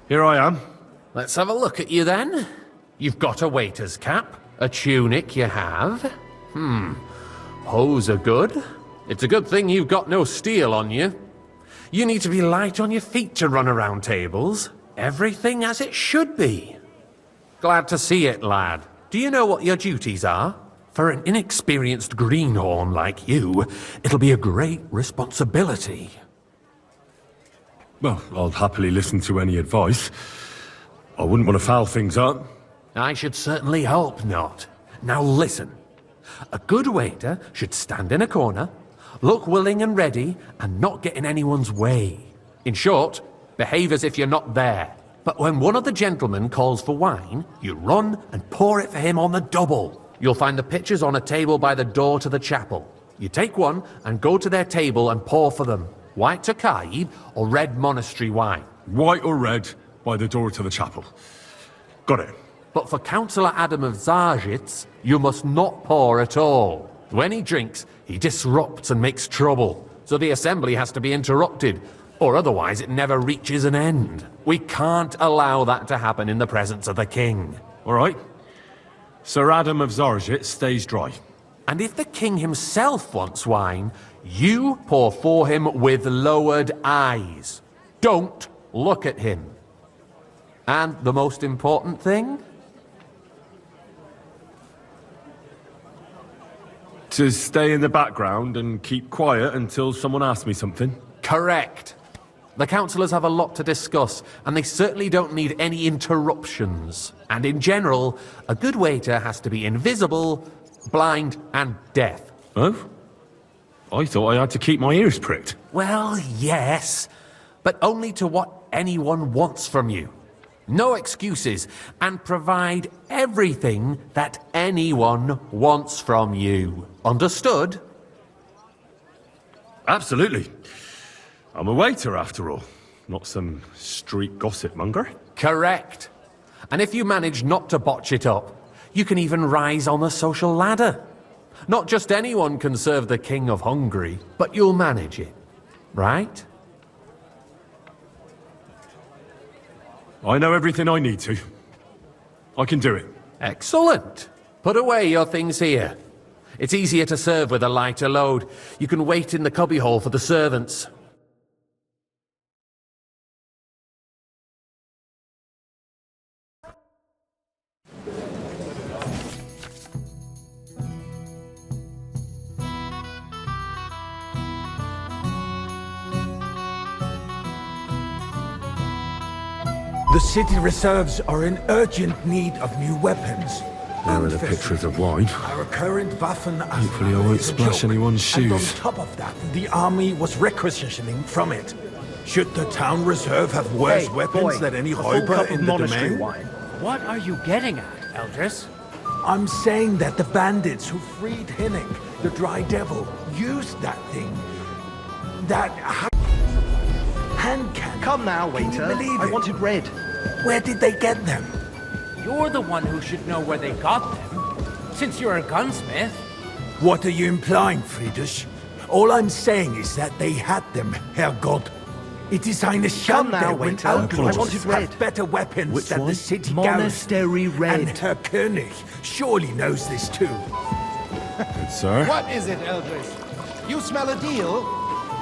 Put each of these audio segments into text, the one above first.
Here I am. Let's have a look at you then. You've got a waiter's cap, a tunic you have. Hose are good. It's a good thing you've got no steel on you. You need to be light on your feet to run around tables. Everything as it should be. Glad to see it, lad. Do you know what your duties are? For an inexperienced greenhorn like you, it'll be a great responsibility. Well, I'll happily listen to any advice. I wouldn't want to foul things up. I should certainly hope not. Now listen. A good waiter should stand in a corner, look willing and ready, and not get in anyone's way. In short, behave as if you're not there. But when one of the gentlemen calls for wine, you run and pour it for him on the double. You'll find the pitchers on a table by the door to the chapel. You take one and go to their table and pour for them. White Tokaid or red monastery wine. White or red, by the door to the chapel. Got it. But for Councillor Adam of Zarzhitz, you must not pour at all. When he drinks, he disrupts and makes trouble. So the assembly has to be interrupted, or otherwise it never reaches an end. We can't allow that to happen in the presence of the king. All right. Sir Adam of Zarzhitz stays dry. And if the king himself wants wine, you pour for him with lowered eyes. Don't look at him. And the most important thing? To stay in the background and keep quiet until someone asks me something? Correct. The councillors have a lot to discuss, and they certainly don't need any interruptions. And in general, a good waiter has to be invisible, blind, and deaf. Oh? I thought I had to keep my ears pricked. Well, yes, but only to what anyone wants from you. No excuses, and provide everything that anyone wants from you. Understood? Absolutely. I'm a waiter, after all. Not some street gossip monger. Correct. And if you manage not to botch it up, you can even rise on the social ladder. Not just anyone can serve the King of Hungary, but you'll manage it, right? I know everything I need to. I can do it. Excellent. Put away your things here. It's easier to serve with a lighter load. You can wait in the cubbyhole for the servants. The city reserves are in urgent need of new weapons. There are the pictures of wine. Our current Waffen Hopefully I won't splash anyone's shoes. And on top of that, the army was requisitioning from it. Should the town reserve have worse weapons than any Räuber in the domain? What are you getting at, Eldris? I'm saying that the bandits who freed Hinnick, the Dry Devil, used that thing. That hand cannon. Come now, waiter. I wanted red. Where did they get them? You're the one who should know where they got them, since you're a gunsmith. What are you implying, Friedrich? All I'm saying is that they had them, Herrgott. It is eine Schande now, when waiter. outlaws I wanted have red. better weapons Which than one? the city Monastery garrison. red. And Herr König surely knows this too. Good sir. What is it, Eldris? You smell a deal?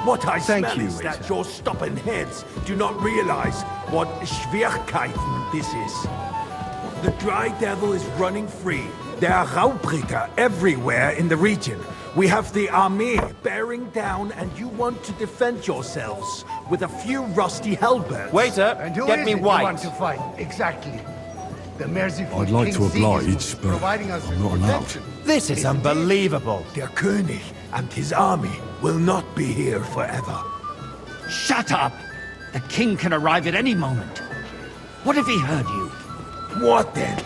What I Thank smell you, is that waiter. your stubborn heads do not realize what Schwierigkeiten this is. The Dry Devil is running free. There are Raubritter everywhere in the region. We have the army bearing down, and you want to defend yourselves with a few rusty halberds. Waiter, And who get is me it you white. want to fight? Exactly. The merciful I'd like King to oblige, Sigismund but providing us I'm with not allowed. protection. This is unbelievable. Der König and his army will not be here forever. Shut up! The king can arrive at any moment. What if he heard you? What then?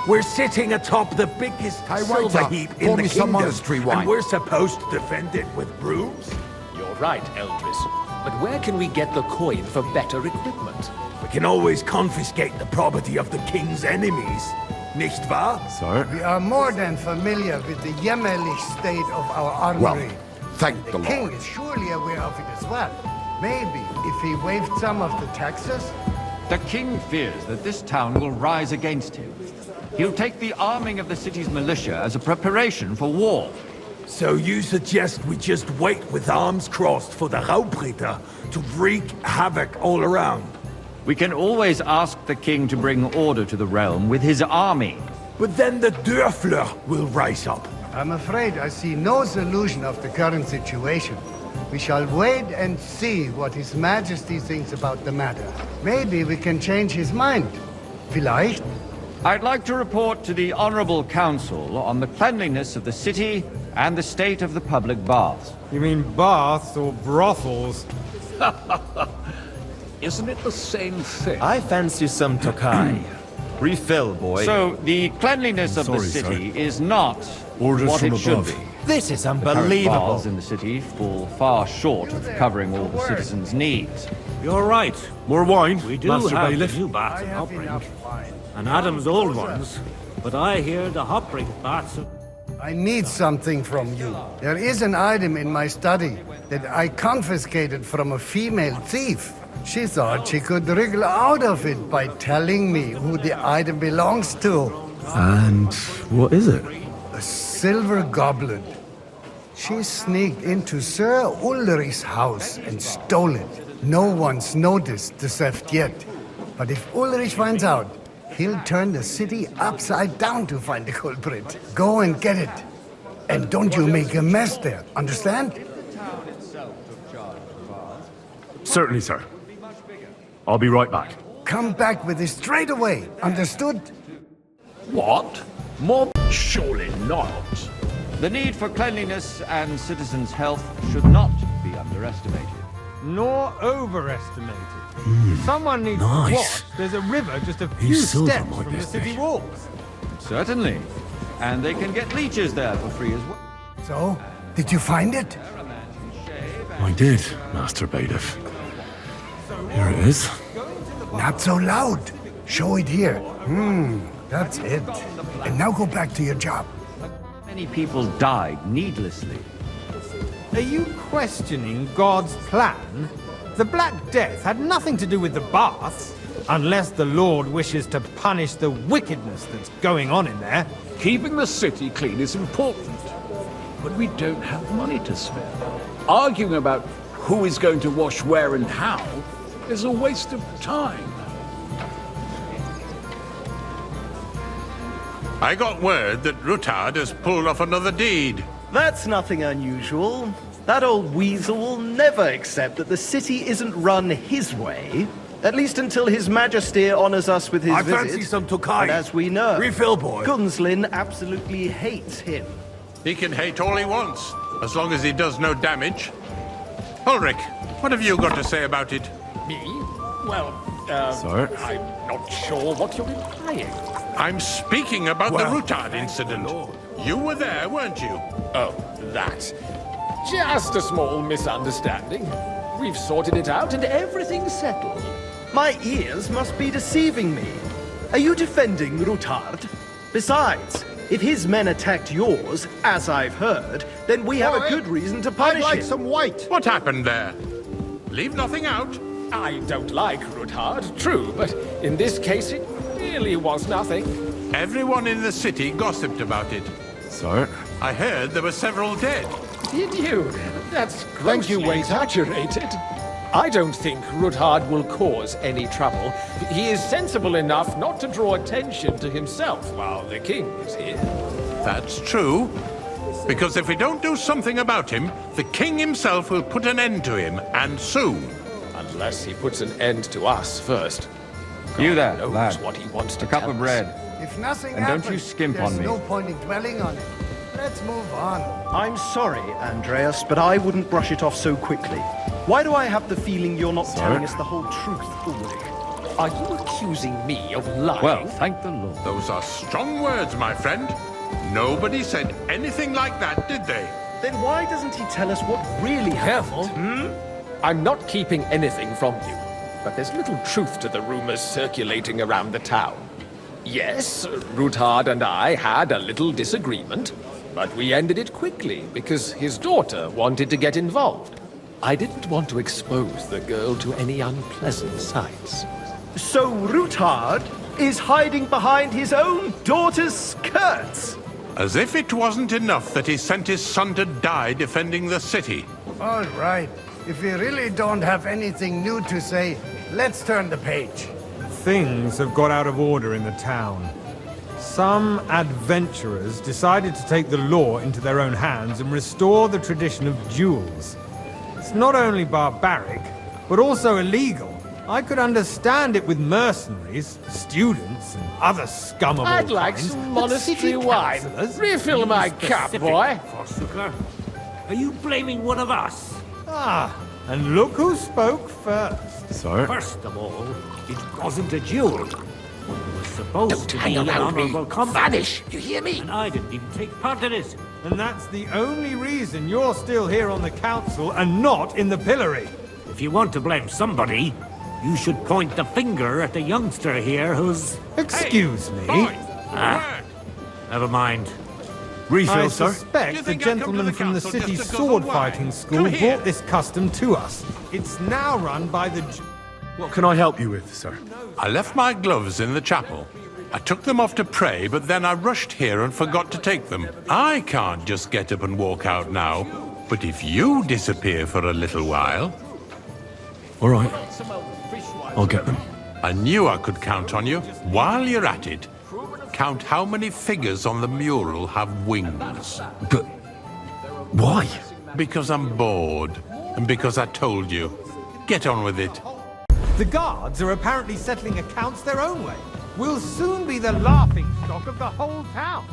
We're sitting atop the biggest silver Waiter, heap pour in the me some kingdom, monastery wine. and we're supposed to defend it with brooms? You're right, Eldris. But where can we get the coin for better equipment? We can always confiscate the property of the king's enemies, nicht wahr? Sir? We are more than familiar with the jämmerlich state of our armory. Thank the The king Lord. is surely aware of it as well. Maybe if he waived some of the taxes, The king fears that this town will rise against him. He'll take the arming of the city's militia as a preparation for war. So you suggest we just wait with arms crossed for the Raubritter to wreak havoc all around? We can always ask the king to bring order to the realm with his army. But then the Dörfler will rise up. I'm afraid I see no solution of the current situation. We shall wait and see what His Majesty thinks about the matter. Maybe we can change his mind. Vielleicht? I'd like to report to the Honorable Council on the cleanliness of the city and the state of the public baths. You mean baths or brothels? Isn't it the same thing? I fancy some Tokai. Refill, boy. So, the cleanliness of the city is not Orders what from it should above. be. This is The current unbelievable. baths in the city fall far short of covering all the citizens' needs. You're right. More wine, We do Master have Bailiff? the new baths I at have Hopbrink, enough wine. and Adam's old ones. But I hear the Hopbrink baths are... I need something from you. There is an item in my study that I confiscated from a female thief. She thought she could wriggle out of it by telling me who the item belongs to. And what is it? A silver goblet. She sneaked into Sir Ulrich's house and stole it. No one's noticed the theft yet. But if Ulrich finds out, he'll turn the city upside down to find the culprit. Go and get it. And don't you make a mess there, understand? Certainly, sir. I'll be right back. Come back with it straight away, understood? What? More? Surely not. The need for cleanliness and citizens' health should not be underestimated. Nor overestimated. Someone needs Nice. to watch. There's a river just a few He's silver, steps my from the best city mate. walls. Certainly. And they can get leeches there for free as well. So, did you find it? I did, Master Bailiff. Here it is. Not so loud. Show it here. That's it. And now go back to your job. Many people died needlessly. Are you questioning God's plan? The Black Death had nothing to do with the baths, unless the Lord wishes to punish the wickedness that's going on in there. Keeping the city clean is important, but we don't have money to spare. Arguing about who is going to wash where and how is a waste of time. I got word that Rutard has pulled off another deed. That's nothing unusual. That old weasel will never accept that the city isn't run his way. At least until His Majesty honors us with his I visit. fancy some Tokai. And as we know, Refill, boy. Gunslin absolutely hates him. He can hate all he wants, as long as he does no damage. Ulrich, what have you got to say about it? Me? Well, Sir? I'm not sure what you're implying. I'm speaking about Well, the Rutard thank the incident. Lord. You were there, weren't you? Oh, that. Just a small misunderstanding. We've sorted it out and everything's settled. My ears must be deceiving me. Are you defending Rutard? Besides, if his men attacked yours, as I've heard, then we have a good reason to punish him. white. What happened there? Leave nothing out. I don't like Rutard, true, but in this case it really was nothing. Everyone in the city gossiped about it. Sir? I heard there were several dead. Did you? That's grossly exaggerated. I don't think Rutard will cause any trouble. He is sensible enough not to draw attention to himself while the king is here. That's true. Because if we don't do something about him, the king himself will put an end to him, and soon. Unless he puts an end to us first. You there, knows lad. what he wants to A cup tell of us. bread. If nothing And don't happens, you skimp there's on me. no point in dwelling on it. Let's move on. I'm sorry, Andreas, but I wouldn't brush it off so quickly. Why do I have the feeling you're not telling us the whole truth, Ulrich? Are you accusing me of lying? Well, thank the Lord. Those are strong words, my friend. Nobody said anything like that, did they? Then why doesn't he tell us what really happened? I'm not keeping anything from you, but there's little truth to the rumors circulating around the town. Yes, Rutard and I had a little disagreement, but we ended it quickly because his daughter wanted to get involved. I didn't want to expose the girl to any unpleasant sights. So Rutard is hiding behind his own daughter's skirts? As if it wasn't enough that he sent his son to die defending the city. All right. If we really don't have anything new to say, let's turn the page. Things have got out of order in the town. Some adventurers decided to take the law into their own hands and restore the tradition of duels. It's not only barbaric, but also illegal. I could understand it with mercenaries, students, and other scum of all I'd like kinds, some but monastery city wine. councillors- Refill my cup, boy. Forsooker. Are you blaming one of us? Ah, and look who spoke first. Sir? First of all, it wasn't a duel. It was supposed to be an honorable combat. Vanish, you hear me? And I didn't even take part in it. And that's the only reason you're still here on the council and not in the pillory. If you want to blame somebody, you should point the finger at the youngster here who's... Excuse me. Never mind. Refill, I sir? Do suspect you the think I'd come to gentleman the from the council city's just to guzzle sword wine? fighting school Come here. brought this custom to us. It's now run by the... What can I help you with, sir? I left my gloves in the chapel. I took them off to pray, but then I rushed here and forgot to take them. I can't just get up and walk out now. But if you disappear for a little while... All right. I'll get them. I knew I could count on you. While you're at it, count how many figures on the mural have wings. But... why? Because I'm bored. And because I told you. Get on with it. The guards are apparently settling accounts their own way. We'll soon be the laughing stock of the whole town.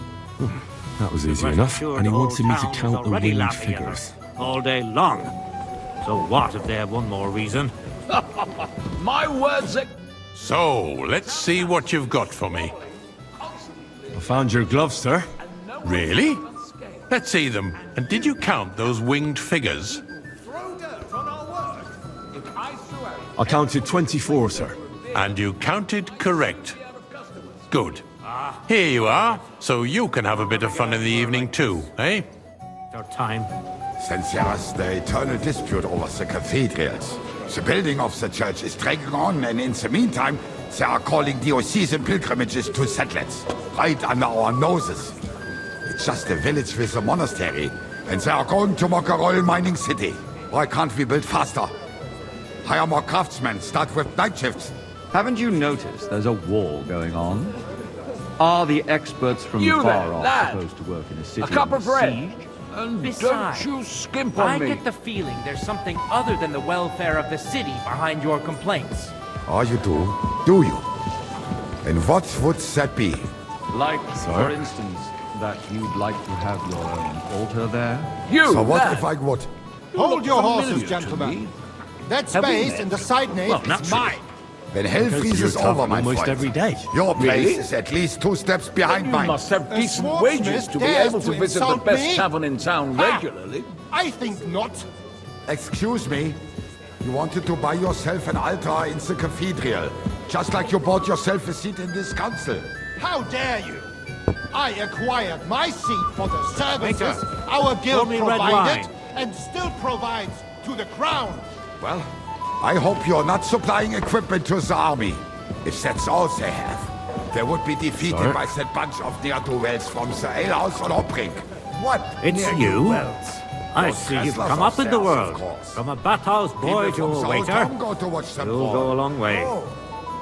That was easy Rest enough. assured And he the whole wanted me to town's count the already winged laughing at figures. us all day long. So what if they have one more reason? My words are... So, let's see what you've got for me. I found your gloves, sir. Really? Let's see them. And did you count those winged figures? I counted 24, sir. And you counted correct. Good. Here you are, so you can have a bit of fun in the evening too, eh? Your time. Since there is the eternal dispute over the cathedrals, the building of the church is dragging on, and in the meantime, they are calling diocesan pilgrimages to settlers, right under our noses. It's just a village with a monastery, and they are going to make a royal mining city. Why can't we build faster? Hire more craftsmen, start with night shifts. Haven't you noticed there's a war going on? Are the experts from You far there, off lad. supposed to work in a city A cup under of bread. siege? And Besides, don't you skimp on I me. get the feeling there's something other than the welfare of the city behind your complaints. Oh, you do? Do you? And what would that be? Like, for instance, that you'd like to have your own altar there? You, So what lad. if I would? Hold your horses, familiar to gentlemen. me. That Have we space met? in the side nave Well, is naturally. mine. When hell freezes over, my almost friend, every day. your place Really? is at least 2 steps behind You mine. must have decent swordsmith wages to be dares able to to visit the insult best me? tavern in town Ha! regularly. I think not. Excuse me? You wanted to buy yourself an altar in the cathedral, just like you bought yourself a seat in this council. How dare you? I acquired my seat for the services Waiter, our guild pour me red provided wine. and still provides to the crown. Well, I hope you're not supplying equipment to the army. If that's all they have, they would be defeated Sir? by that bunch of ne'er-do-wells from the alehouse on Hopbrink. What? It's you? Ne'er-do-wells? I Those see you've wrestlers come up in the upstairs, of world. course. From a bathhouse boy People to from a the whole waiter. town go to watch them You'll brawl. go a long way.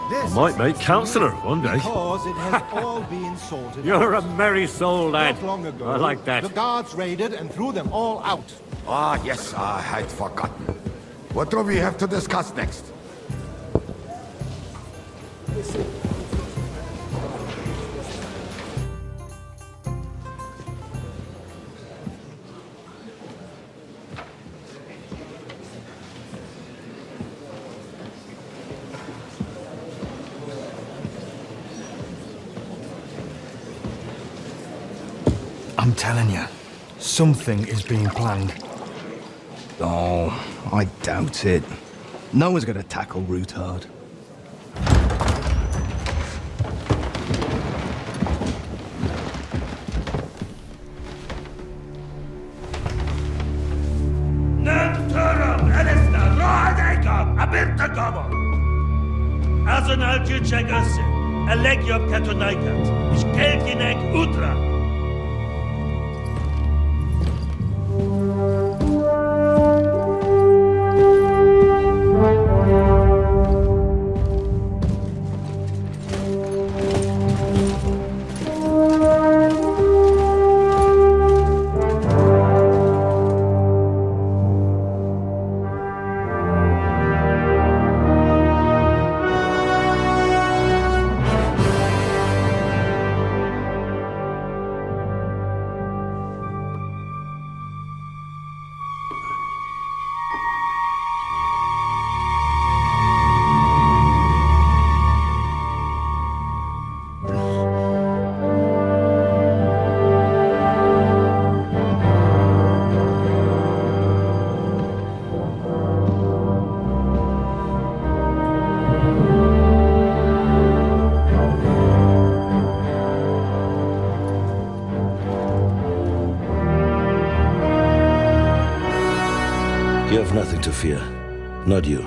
I might make councillor one day. Because it has all been sorted You're a merry soul, lad. Not long ago, I like that. the guards raided and threw them all out. Ah, yes, I had forgotten. What do we have to discuss next? I'm telling you, something is being planned. Oh, I doubt it. No one's gonna tackle Rutard. personal tücek össe. Eleg job katonaikat. Ich gelkinek utra. You have nothing to fear. Not you.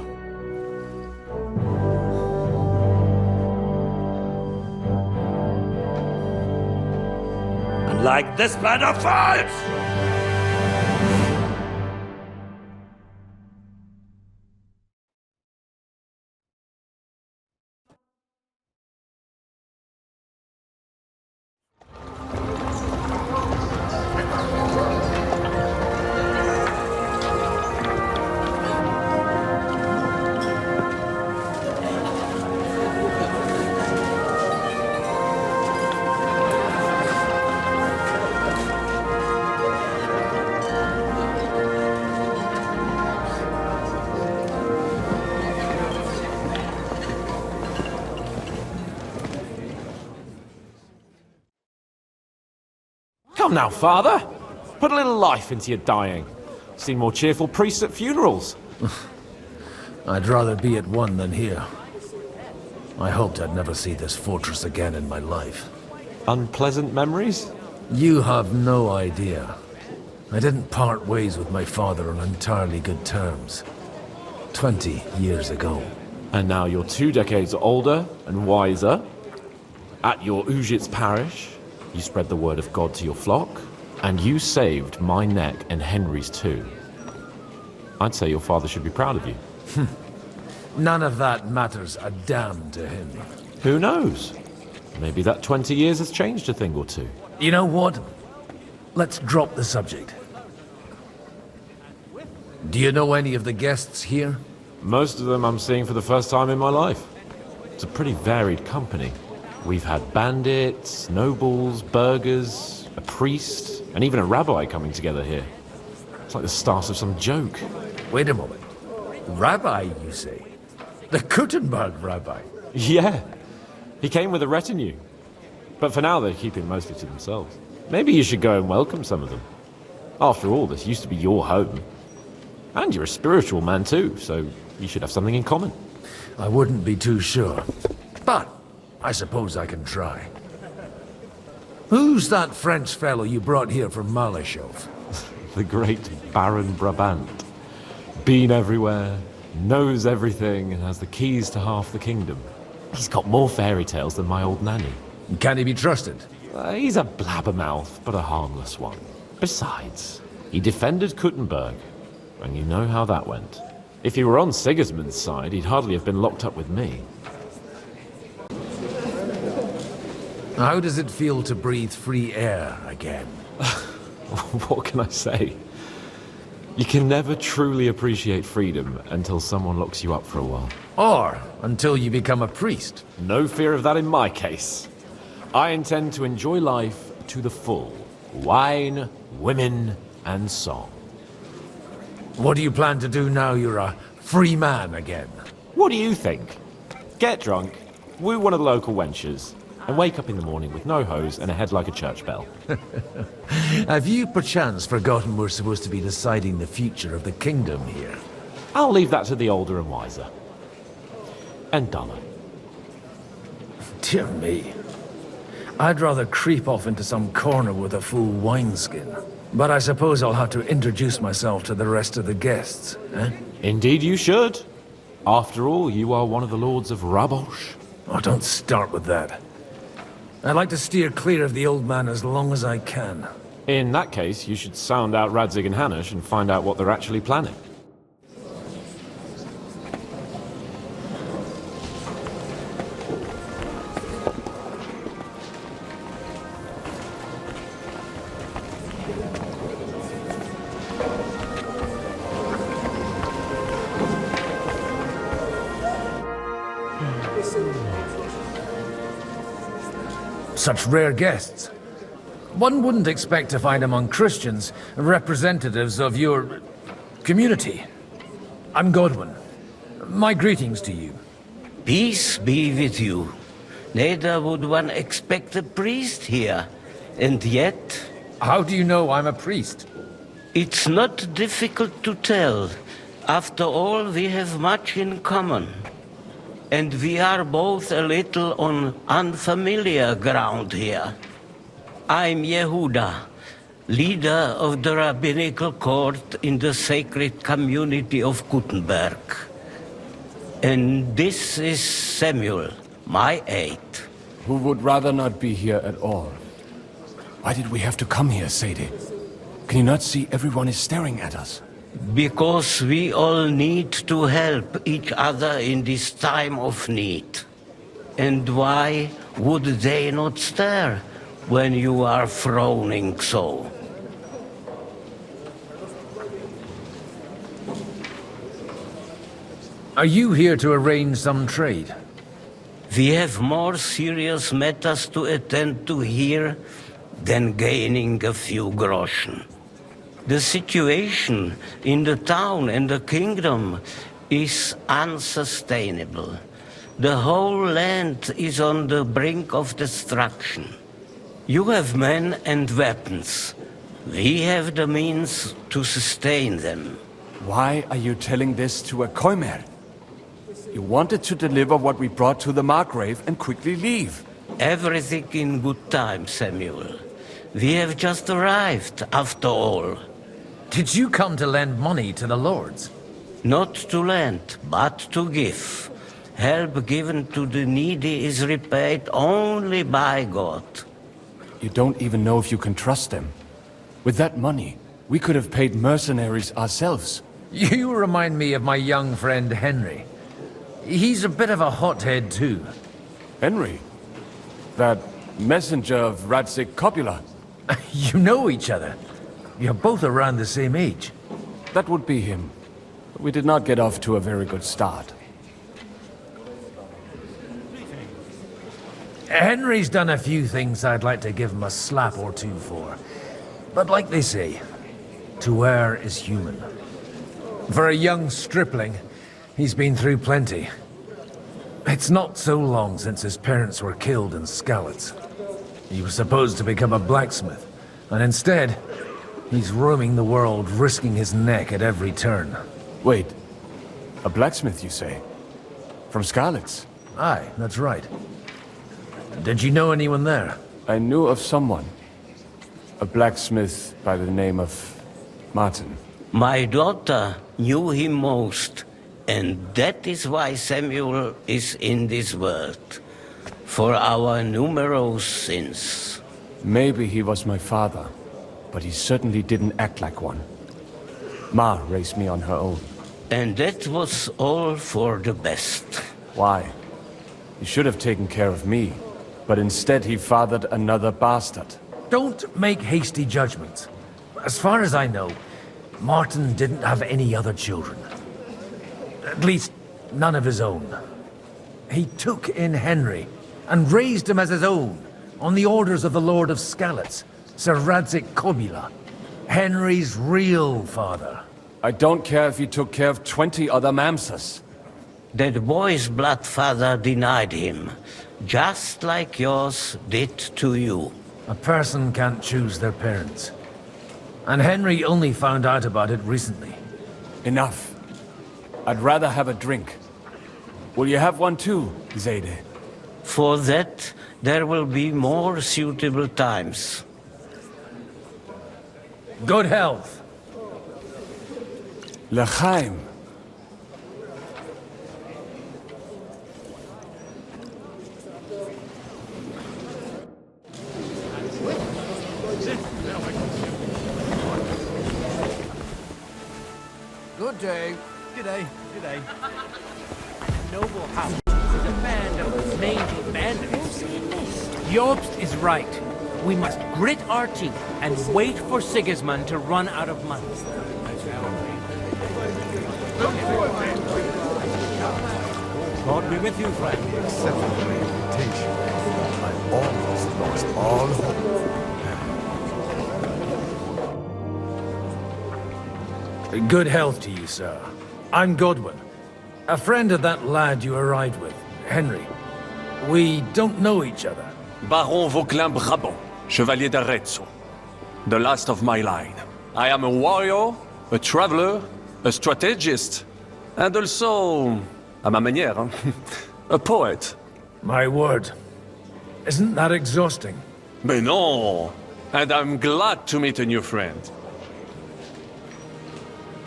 And like this plan of falls! Come now, father. Put a little life into your dying. Seen more cheerful priests at funerals. I'd rather be at one than here. I hoped I'd never see this fortress again in my life. Unpleasant memories? You have no idea. I didn't part ways with my father on entirely good terms. 20 years ago. And now you're 2 decades older and wiser. At your Ujit's parish, you spread the word of God to your flock, and you saved my neck and Henry's too. I'd say your father should be proud of you. None of that matters a damn to him. Who knows? Maybe that 20 years has changed a thing or two. You know what? Let's drop the subject. Do you know any of the guests here? Most of them I'm seeing for the first time in my life. It's a pretty varied company. We've had bandits, nobles, burghers, a priest, and even a rabbi coming together here. It's like the start of some joke. Wait a moment. Rabbi, you say? The Kuttenberg rabbi? Yeah. He came with a retinue. But for now, they're keeping mostly to themselves. Maybe you should go and welcome some of them. After all, this used to be your home. And you're a spiritual man too, so you should have something in common. I wouldn't be too sure. But I suppose I can try. Who's that French fellow you brought here from Malashov? The great Baron Brabant. Been everywhere, knows everything, and has the keys to half the kingdom. He's got more fairy tales than my old nanny. Can he be trusted? He's a blabbermouth, but a harmless one. Besides, he defended Kuttenberg, and you know how that went. If he were on Sigismund's side, he'd hardly have been locked up with me. How does it feel to breathe free air again? What can I say? You can never truly appreciate freedom until someone locks you up for a while. Or until you become a priest. No fear of that in my case. I intend to enjoy life to the full. Wine, women, and song. What do you plan to do now you're a free man again? What do you think? Get drunk, woo one of the local wenches, and wake up in the morning with no hose and a head like a church bell. Have you perchance forgotten we're supposed to be deciding the future of the kingdom here? I'll leave that to the older and wiser. And duller. Dear me. I'd rather creep off into some corner with a full wineskin. But I suppose I'll have to introduce myself to the rest of the guests, eh? Indeed you should. After all, you are one of the lords of Rabosh. Oh, don't start with that. I'd like to steer clear of the old man as long as I can. In that case, you should sound out Radzig and Hanush and find out what they're actually planning. Such rare guests. One wouldn't expect to find among Christians representatives of your community. I'm Godwin. My greetings to you. Peace be with you. Neither would one expect a priest here. And yet... How do you know I'm a priest? It's not difficult to tell. After all, we have much in common. And we are both a little on unfamiliar ground here. I'm Yehuda, leader of the rabbinical court in the sacred community of Gutenberg. And this is Samuel, my aide. Who would rather not be here at all. Why did we have to come here, Sadie? Can you not see everyone is staring at us? Because we all need to help each other in this time of need. And why would they not stare when you are frowning so? Are you here to arrange some trade? We have more serious matters to attend to here than gaining a few groschen. The situation in the town and the kingdom is unsustainable. The whole land is on the brink of destruction. You have men and weapons. We have the means to sustain them. Why are you telling this to a Koimer? You wanted to deliver what we brought to the Margrave and quickly leave. Everything in good time, Samuel. We have just arrived, after all. Did you come to lend money to the lords? Not to lend, but to give. Help given to the needy is repaid only by God. You don't even know if you can trust them. With that money, we could have paid mercenaries ourselves. You remind me of my young friend Henry. He's a bit of a hothead too. Henry? That messenger of Radzig Copula? You know each other. You're both around the same age. That would be him. But we did not get off to a very good start. Henry's done a few things I'd like to give him a slap or two for. But like they say, to err is human. For a young stripling, he's been through plenty. It's not so long since his parents were killed in Skalitz. He was supposed to become a blacksmith, and instead, he's roaming the world, risking his neck at every turn. Wait, a blacksmith, you say? From Skalitz? Aye, that's right. Did you know anyone there? I knew of someone. A blacksmith by the name of Martin. My daughter knew him most, and that is why Samuel is in this world. For our numerous sins. Maybe he was my father, but he certainly didn't act like one. Ma raised me on her own. And that was all for the best. Why? He should have taken care of me, but instead he fathered another bastard. Don't make hasty judgments. As far as I know, Martin didn't have any other children. At least, none of his own. He took in Henry and raised him as his own, on the orders of the Lord of Skalitz, Sir Radzig Kobyla, Henry's real father. I don't care if he took care of 20 other Mamsas. That boy's blood father denied him, just like yours did to you. A person can't choose their parents. And Henry only found out about it recently. Enough. I'd rather have a drink. Will you have one too, Zayde? For that, there will be more suitable times. Good health. L'chaim. Good day. G'day. G'day. Noble house is a band of mangy bandits. Jobst is right. We must grit our teeth and wait for Sigismund to run out of money. God be with you, friend. Except for the reputation, I almost lost all hope. Good health to you, sir. I'm Godwin, a friend of that lad you arrived with, Henry. We don't know each other. Baron Vauquelin Brabant, Chevalier d'Arezzo. The last of my line. I am a warrior, a traveler, a strategist, and also, à ma manière, a poet. My word. Isn't that exhausting? Mais non! And I'm glad to meet a new friend.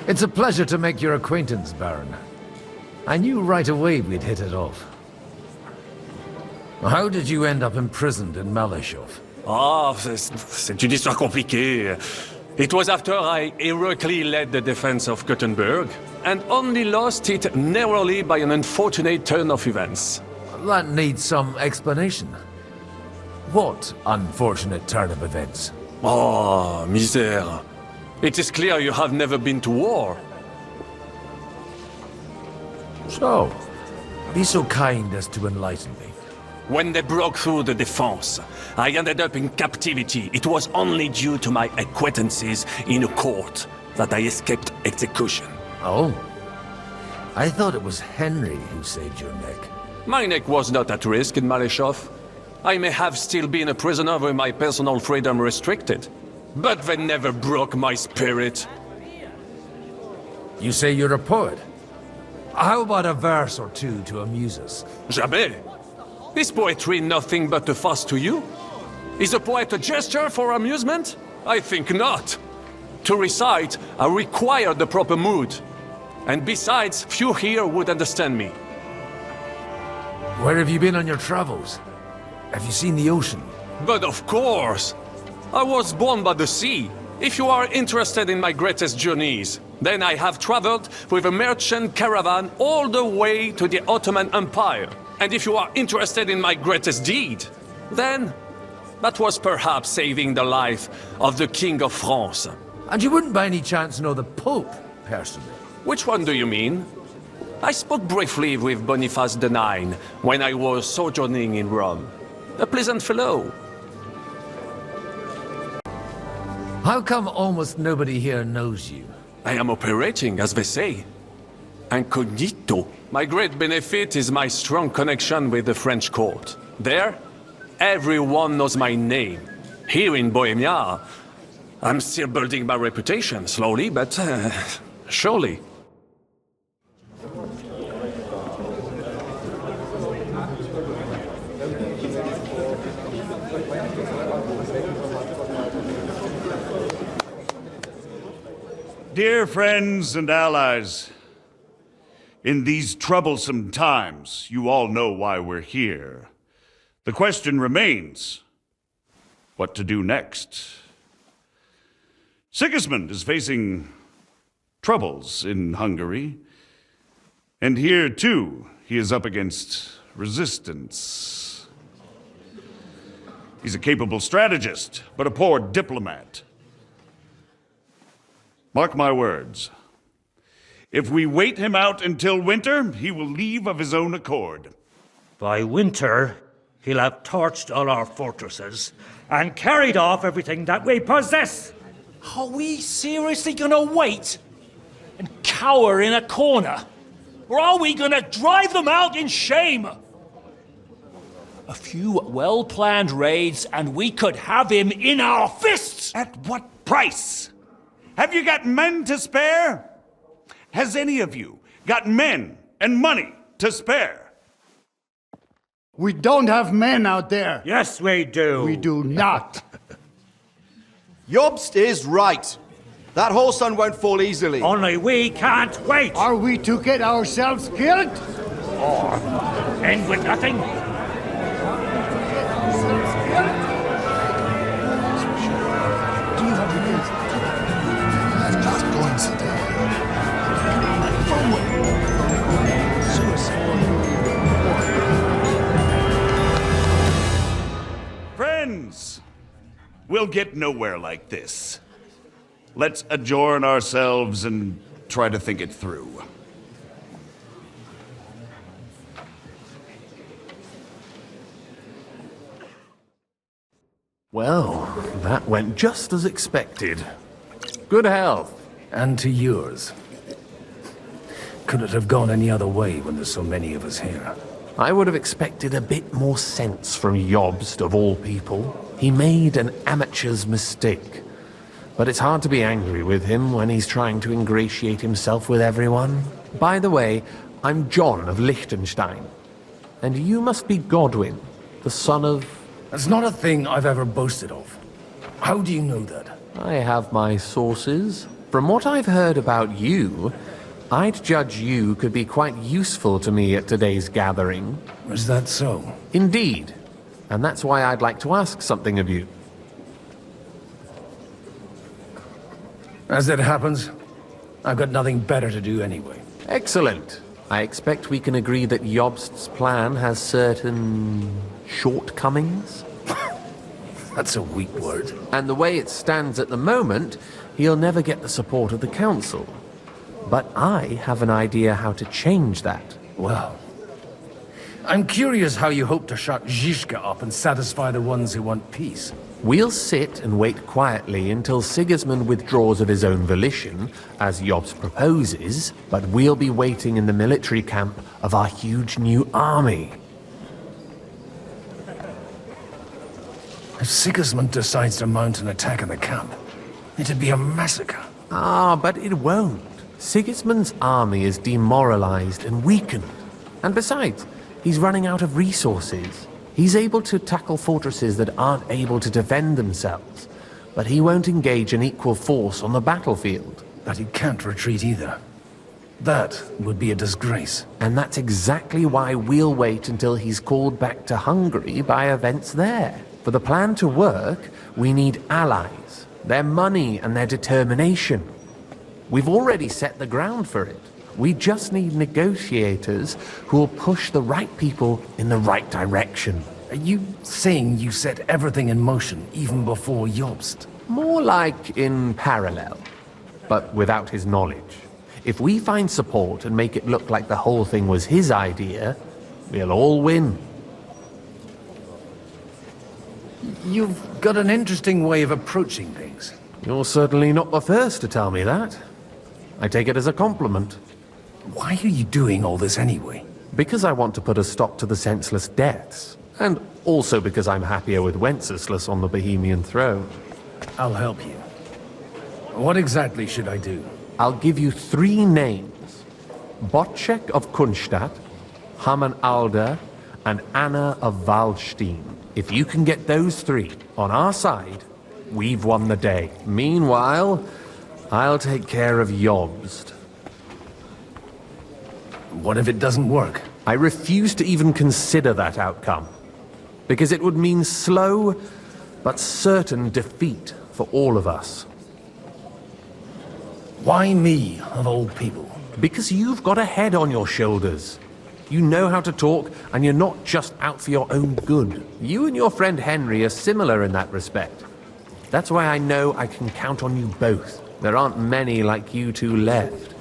It's a pleasure to make your acquaintance, Baron. I knew right away we'd hit it off. How did you end up imprisoned in Malashov? Ah, c'est une histoire compliquée. It was after I heroically led the defense of Gothenburg, and only lost it narrowly by an unfortunate turn of events. That needs some explanation. What unfortunate turn of events? Oh, misère. It is clear you have never been to war. So, be so kind as to enlighten me. When they broke through the defense, I ended up in captivity. It was only due to my acquaintances in a court that I escaped execution. Oh? I thought it was Henry who saved your neck. My neck was not at risk in Malashov. I may have still been a prisoner with my personal freedom restricted. But they never broke my spirit. You say you're a poet? How about a verse or two to amuse us? Jamais. Is poetry nothing but a fuss to you? Is a poet a gesture for amusement? I think not. To recite, I require the proper mood. And besides, few here would understand me. Where have you been on your travels? Have you seen the ocean? But of course! I was born by the sea. If you are interested in my greatest journeys, then I have traveled with a merchant caravan all the way to the Ottoman Empire. And if you are interested in my greatest deed, then that was perhaps saving the life of the King of France. And you wouldn't by any chance know the Pope, personally? Which one do you mean? I spoke briefly with Boniface IX when I was sojourning in Rome. A pleasant fellow. How come almost nobody here knows you? I am operating, as they say. Incognito. My great benefit is my strong connection with the French court. There, everyone knows my name. Here in Bohemia, I'm still building my reputation, slowly, but surely. Dear friends and allies, in these troublesome times, you all know why we're here. The question remains, what to do next? Sigismund is facing troubles in Hungary, and here too, he is up against resistance. He's a capable strategist, but a poor diplomat. Mark my words. If we wait him out until winter, he will leave of his own accord. By winter, he'll have torched all our fortresses and carried off everything that we possess. Are we seriously gonna wait and cower in a corner? Or are we gonna drive them out in shame? A few well-planned raids and we could have him in our fists! At what price? Have you got men to spare? Has any of you got men and money to spare? We don't have men out there. Yes, we do. We do not. Jobst is right. That whole sun won't fall easily. Only we can't wait. Are we to get ourselves killed? Or end with nothing? We'll get nowhere like this. Let's adjourn ourselves and try to think it through. Well, that went just as expected. Good health. And to yours. Could it have gone any other way when there's so many of us here? I would have expected a bit more sense from Jobst, of all people. He made an amateur's mistake. But it's hard to be angry with him when he's trying to ingratiate himself with everyone. By the way, I'm John of Liechtenstein. And you must be Godwin, the son of... That's not a thing I've ever boasted of. How do you know that? I have my sources. From what I've heard about you, I'd judge you could be quite useful to me at today's gathering. Is that so? Indeed. And that's why I'd like to ask something of you. As it happens, I've got nothing better to do anyway. Excellent. I expect we can agree that Jobst's plan has certain... shortcomings? That's a weak word. And the way it stands at the moment, he'll never get the support of the council. But I have an idea how to change that. Well, I'm curious how you hope to shut Zizka up and satisfy the ones who want peace. We'll sit and wait quietly until Sigismund withdraws of his own volition, as Jobst proposes, but we'll be waiting in the military camp of our huge new army. If Sigismund decides to mount an attack on the camp, it'd be a massacre. Ah, but it won't. Sigismund's army is demoralized and weakened. And besides, he's running out of resources. He's able to tackle fortresses that aren't able to defend themselves, but he won't engage an equal force on the battlefield. But he can't retreat either. That would be a disgrace. And that's exactly why we'll wait until he's called back to Hungary by events there. For the plan to work, we need allies, their money and their determination. We've already set the ground for it. We just need negotiators who will push the right people in the right direction. Are you saying you set everything in motion even before Jobst? More like in parallel, but without his knowledge. If we find support and make it look like the whole thing was his idea, we'll all win. You've got an interesting way of approaching things. You're certainly not the first to tell me that. I take it as a compliment. Why are you doing all this anyway? Because I want to put a stop to the senseless deaths. And also because I'm happier with Wenceslas on the Bohemian throne. I'll help you. What exactly should I do? I'll give you 3 names. Botchek of Kunstadt, Haman Alder, and Anna of Waldstein. If you can get those 3 on our side, we've won the day. Meanwhile, I'll take care of Jobst. What if it doesn't work? I refuse to even consider that outcome. Because it would mean slow, but certain defeat for all of us. Why me, of all people? Because you've got a head on your shoulders. You know how to talk, and you're not just out for your own good. You and your friend Henry are similar in that respect. That's why I know I can count on you both. There aren't many like you two left.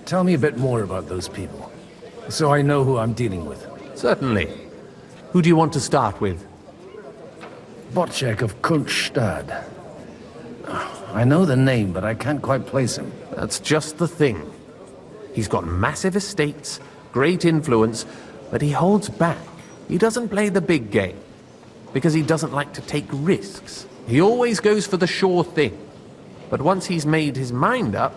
Tell me a bit more about those people, so I know who I'm dealing with. Certainly. Who do you want to start with? Botchek of Kunststadt. I know the name, but I can't quite place him. That's just the thing. He's got massive estates, great influence, but he holds back. He doesn't play the big game, because he doesn't like to take risks. He always goes for the sure thing. But once he's made his mind up,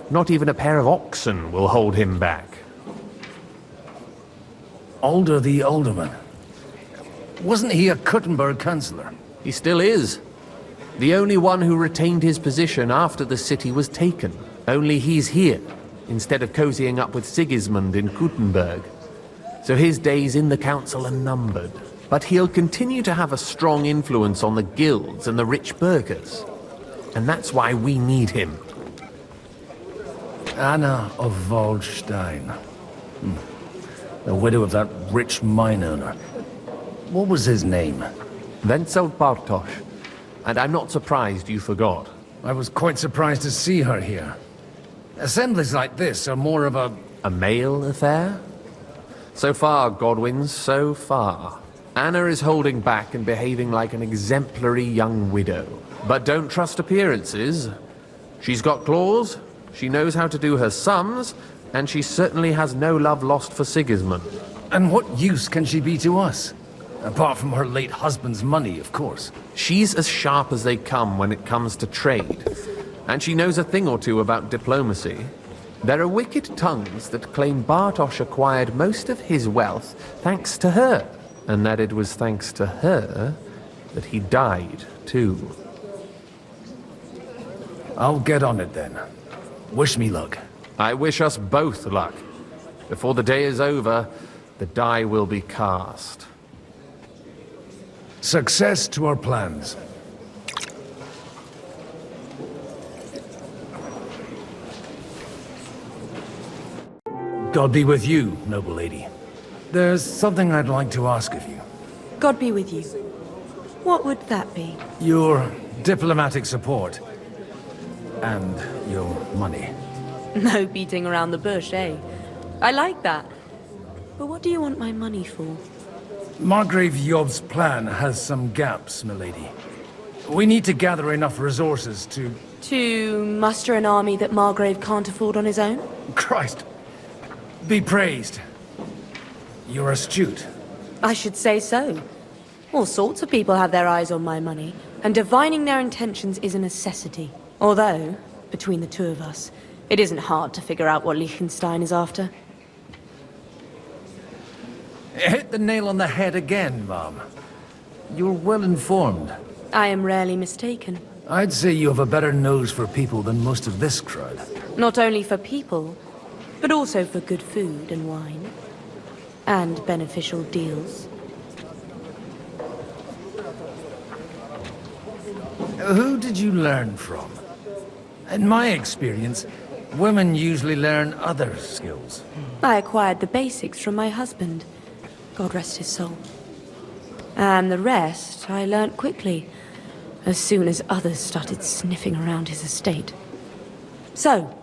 not even a pair of oxen will hold him back. Alder the Alderman. Wasn't he a Kuttenberg councillor? He still is. The only one who retained his position after the city was taken. Only he's here, instead of cozying up with Sigismund in Kuttenberg. So his days in the council are numbered. But he'll continue to have a strong influence on the guilds and the rich burghers. And that's why we need him. Anna of Waldstein. The widow of that rich mine owner. What was his name? Wenzel Bartosz. and I'm not surprised you forgot. I was quite surprised to see her here. Assemblies like this are more of a male affair? So far, Godwin, so far. Anna is holding back and behaving like an exemplary young widow. But don't trust appearances. She's got claws, she knows how to do her sums, and she certainly has no love lost for Sigismund. And what use can she be to us? Apart from her late husband's money, of course. She's as sharp as they come when it comes to trade. And she knows a thing or two about diplomacy. There are wicked tongues that claim Bartosz acquired most of his wealth thanks to her. And that it was thanks to her that he died, too. I'll get on it then. Wish me luck. I wish us both luck. Before the day is over, the die will be cast. Success to our plans. God be with you, noble lady. There's something I'd like to ask of you. God be with you. What would that be? Your diplomatic support. And your money. No beating around the bush, eh? I like that. But what do you want my money for? Margrave Yob's plan has some gaps, milady. We need to gather enough resources to... To muster an army that Margrave can't afford on his own? Christ! Be praised. You're astute. I should say so. All sorts of people have their eyes on my money, and divining their intentions is a necessity. Although, between the two of us, it isn't hard to figure out what Liechtenstein is after. Hit the nail on the head again, Mom. You're well informed. I am rarely mistaken. I'd say you have a better nose for people than most of this crowd. Not only for people, but also for good food and wine. And beneficial deals. Who did you learn from? In my experience, women usually learn other skills. I acquired the basics from my husband. God rest his soul. And the rest I learnt quickly, as soon as others started sniffing around his estate. So,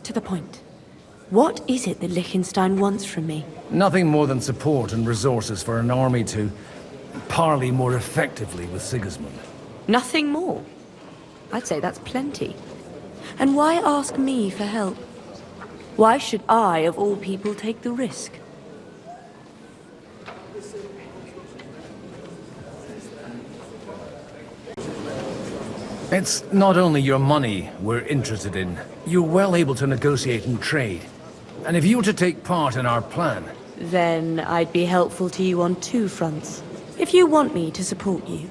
to the point. What is it that Liechtenstein wants from me? Nothing more than support and resources for an army to parley more effectively with Sigismund. Nothing more? I'd say that's plenty. And why ask me for help? Why should I, of all people, take the risk? It's not only your money we're interested in. You're well able to negotiate and trade. And if you were to take part in our plan... Then I'd be helpful to you on two fronts. If you want me to support you,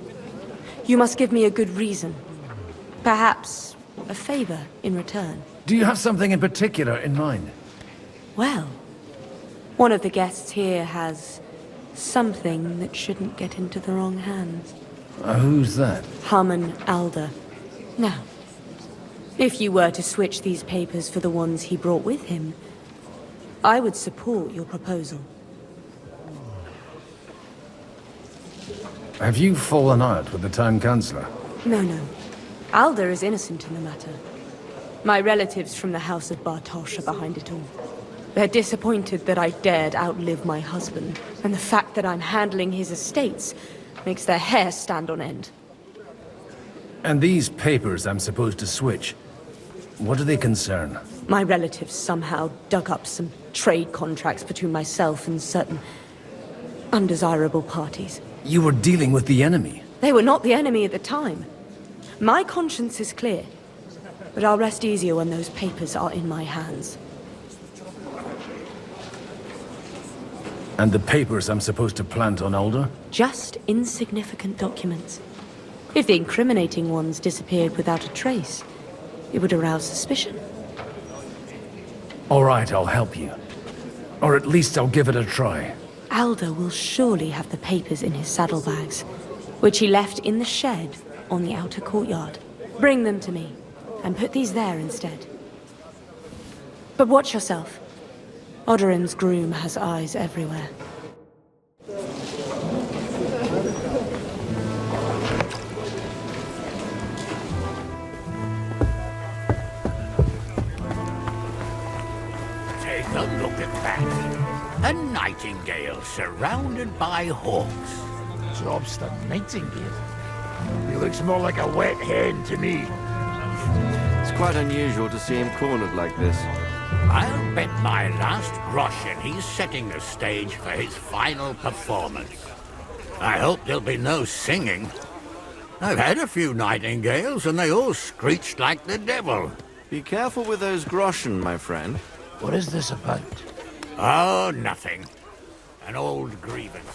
you must give me a good reason. Perhaps a favor in return. Do you have something in particular in mind? Well, one of the guests here has something that shouldn't get into the wrong hands. Who's that? Harman Alder. Now, if you were to switch these papers for the ones he brought with him, I would support your proposal. Have you fallen out with the town councillor? No. Alder is innocent in the matter. My relatives from the House of Bartosz are behind it all. They're disappointed that I dared outlive my husband, and the fact that I'm handling his estates makes their hair stand on end. And these papers I'm supposed to switch, what do they concern? My relatives somehow dug up some trade contracts between myself and certain undesirable parties. You were dealing with the enemy. They were not the enemy at the time. My conscience is clear, but I'll rest easier when those papers are in my hands. And the papers I'm supposed to plant on Alder? Just insignificant documents. If the incriminating ones disappeared without a trace, it would arouse suspicion. All right, I'll help you. Or at least I'll give it a try. Alder will surely have the papers in his saddlebags, which he left in the shed on the outer courtyard. Bring them to me, and put these there instead. But watch yourself. Odorin's groom has eyes everywhere. nightingale surrounded by hawks. Job's the nightingale. He looks more like a wet hen to me. It's quite unusual to see him cornered like this. I'll bet my last groschen he's setting the stage for his final performance. I hope there'll be no singing. I've had a few nightingales and they all screeched like the devil. Be careful with those groschen, my friend. What is this about? Oh, nothing. An old grievance.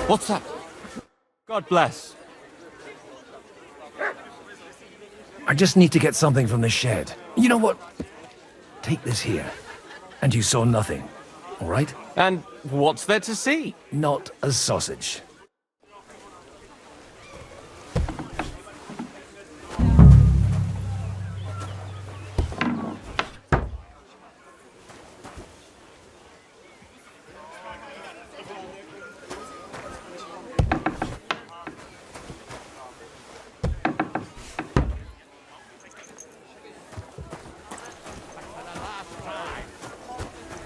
What's that? God bless. I just need to get something from the shed. You know what? Take this here. And you saw nothing, all right? And what's there to see? Not a sausage.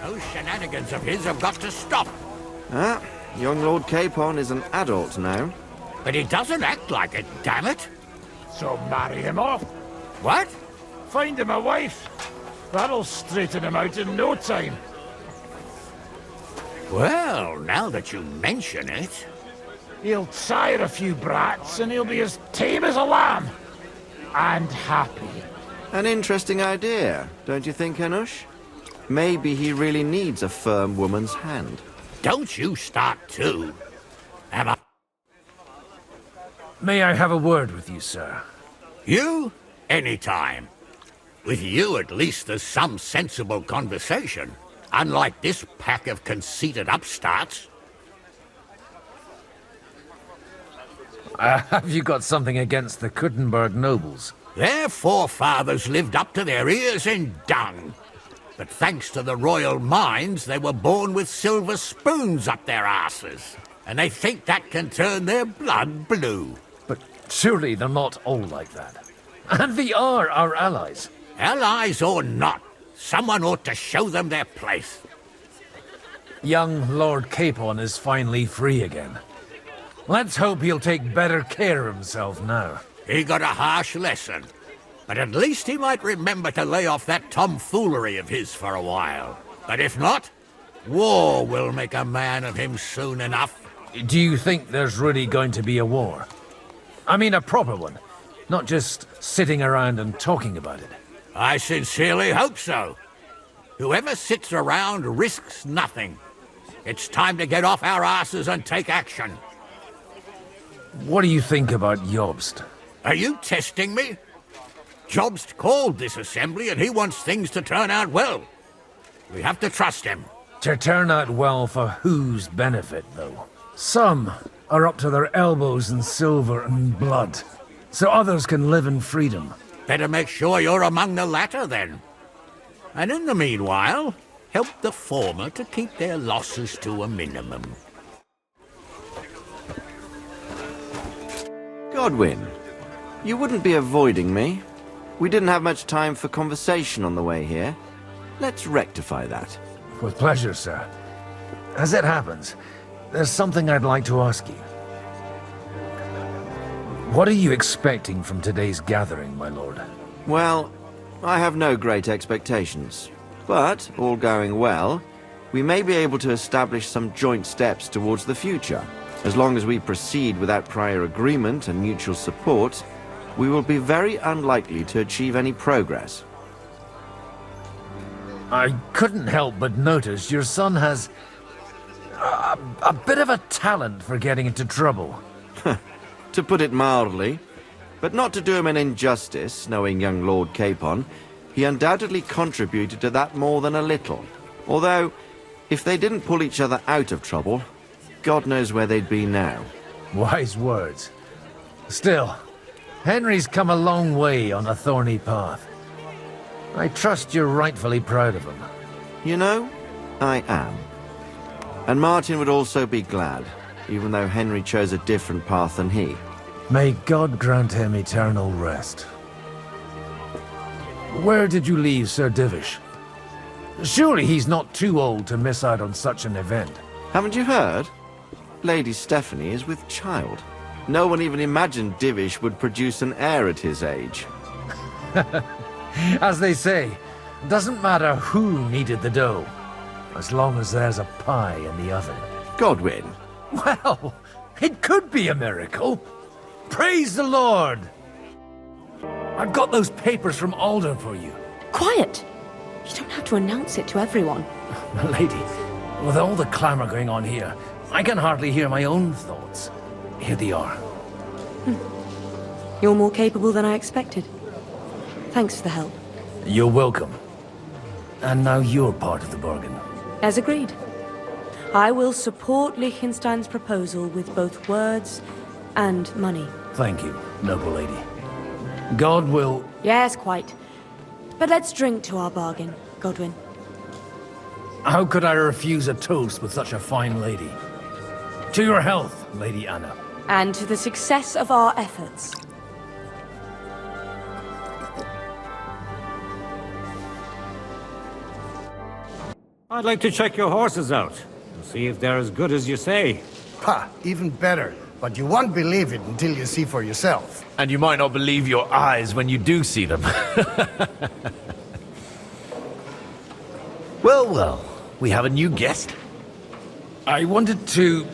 Those shenanigans of his have got to stop. Ah, young Lord Capon is an adult now. But he doesn't act like it, damn it. So marry him off. What? Find him a wife. That'll straighten him out in no time. Well, now that you mention it... He'll sire a few brats and he'll be as tame as a lamb. And happy. An interesting idea, don't you think, Hanush? Maybe he really needs a firm woman's hand. Don't you start too. May I have a word with you, sir? You? Anytime. With you, at least, there's some sensible conversation. Unlike this pack of conceited upstarts. Have you got something against the Kuttenberg nobles? Their forefathers lived up to their ears in dung. But thanks to the royal mines, they were born with silver spoons up their asses. And they think that can turn their blood blue. But surely they're not all like that. And they are our allies. Allies or not, someone ought to show them their place. Young Lord Capon is finally free again. Let's hope he'll take better care of himself now. He got a harsh lesson. But at least he might remember to lay off that tomfoolery of his for a while. But if not, war will make a man of him soon enough. Do you think there's really going to be a war? I mean a proper one, not just sitting around and talking about it. I sincerely hope so. Whoever sits around risks nothing. It's time to get off our asses and take action. What do you think about Jobst? Are you testing me? Jobst called this assembly and he wants things to turn out well. We have to trust him. To turn out well for whose benefit, though? Some are up to their elbows in silver and blood, so others can live in freedom. Better make sure you're among the latter, then. And in the meanwhile, help the former to keep their losses to a minimum. Godwin, you wouldn't be avoiding me. We didn't have much time for conversation on the way here. Let's rectify that. With pleasure, sir. As it happens, there's something I'd like to ask you. What are you expecting from today's gathering, my lord? Well, I have no great expectations. But, all going well, we may be able to establish some joint steps towards the future. As long as we proceed without prior agreement and mutual support, we will be very unlikely to achieve any progress. I couldn't help but notice your son has a bit of a talent for getting into trouble. To put it mildly, but not to do him an injustice, knowing young Lord Capon, he undoubtedly contributed to that more than a little. Although, if they didn't pull each other out of trouble, God knows where they'd be now. Wise words. Still, Henry's come a long way on a thorny path. I trust you're rightfully proud of him. You know, I am. And Martin would also be glad, even though Henry chose a different path than he. May God grant him eternal rest. Where did you leave Sir Divish? Surely he's not too old to miss out on such an event. Haven't you heard? Lady Stephanie is with child. No one even imagined Divish would produce an heir at his age. As they say, doesn't matter who kneaded the dough, as long as there's a pie in the oven. Godwin. Well, it could be a miracle. Praise the Lord! I've got those papers from Alder for you. Quiet! You don't have to announce it to everyone. Lady, with all the clamor going on here, I can hardly hear my own thoughts. Here they are. You're more capable than I expected. Thanks for the help. You're welcome. And now you're part of the bargain. As agreed. I will support Liechtenstein's proposal with both words and money. Thank you, noble lady. God will... Yes, quite. But let's drink to our bargain, Godwin. How could I refuse a toast with such a fine lady? To your health, Lady Anna. And to the success of our efforts. I'd like to check your horses out, and see if they're as good as you say. Ha, even better. But you won't believe it until you see for yourself. And you might not believe your eyes when you do see them. Well, well, we have a new guest. I wanted to...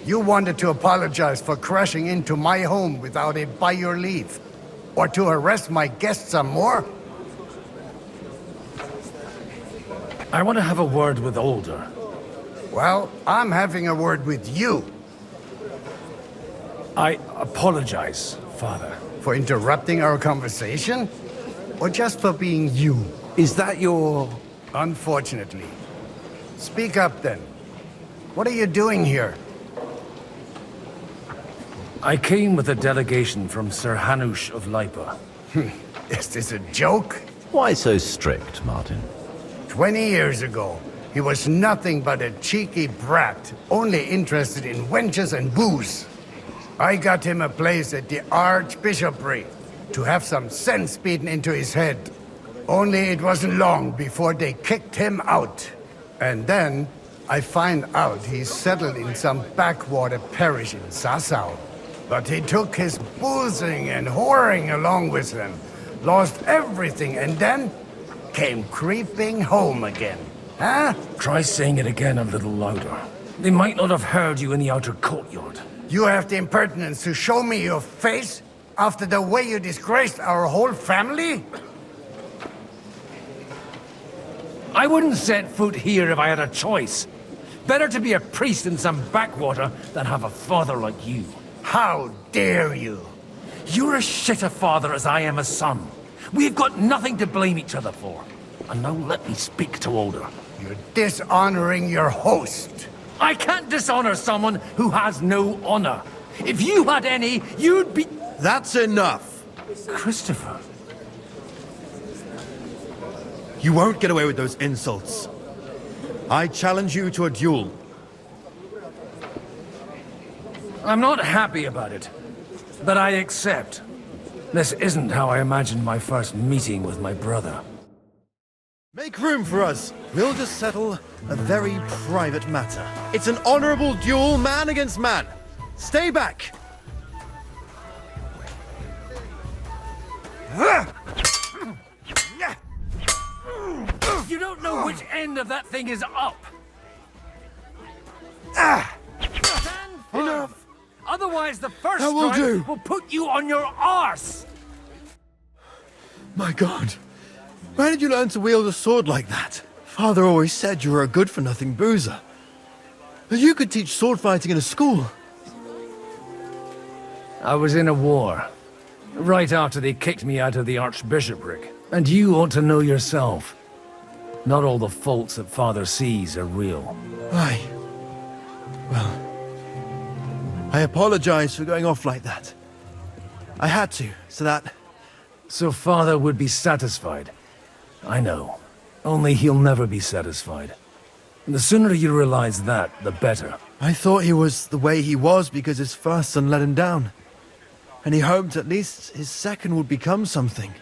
You wanted to apologize for crashing into my home without it by your leave. Or to harass my guests some more? I want to have a word with Alder. Well, I'm having a word with you. I apologize, Father. For interrupting our conversation? Or just for being you? Is that your... Unfortunately. Speak up then. What are you doing here? I came with a delegation from Sir Hanush of Lipa. Is this a joke? Why so strict, Martin? 20 years ago, he was nothing but a cheeky brat, only interested in wenches and booze. I got him a place at the Archbishopric to have some sense beaten into his head. Only it wasn't long before they kicked him out. And then I find out he's settled in some backwater parish in Sassau. But he took his boozing and whoring along with him, lost everything, and then came creeping home again. Huh? Try saying it again a little louder. They might not have heard you in the outer courtyard. You have the impertinence to show me your face after the way you disgraced our whole family? I wouldn't set foot here if I had a choice. Better to be a priest in some backwater than have a father like you. How dare you? You're as shit a father as I am a son. We've got nothing to blame each other for. And now let me speak to Alder. You're dishonoring your host. I can't dishonor someone who has no honor. If you had any, you'd be... That's enough. Christopher. You won't get away with those insults. I challenge you to a duel. I'm not happy about it, but I accept. This isn't how I imagined my first meeting with my brother. Make room for us. We'll just settle a very private matter. It's an honorable duel, man against man. Stay back. You don't know which end of that thing is up. Stand firm. Enough. Otherwise, the first That will strike do. will put you on your arse. My God. Where did you learn to wield a sword like that? Father always said you were a good-for-nothing boozer. But you could teach sword fighting in a school. I was in a war. Right after they kicked me out of the Archbishopric. And you ought to know yourself. Not all the faults that Father sees are real. Aye. Well, I apologize for going off like that. I had to, so that... So Father would be satisfied. I know. Only he'll never be satisfied. And the sooner you realize that, the better. I thought he was the way he was because his first son let him down. And he hoped at least his second would become something.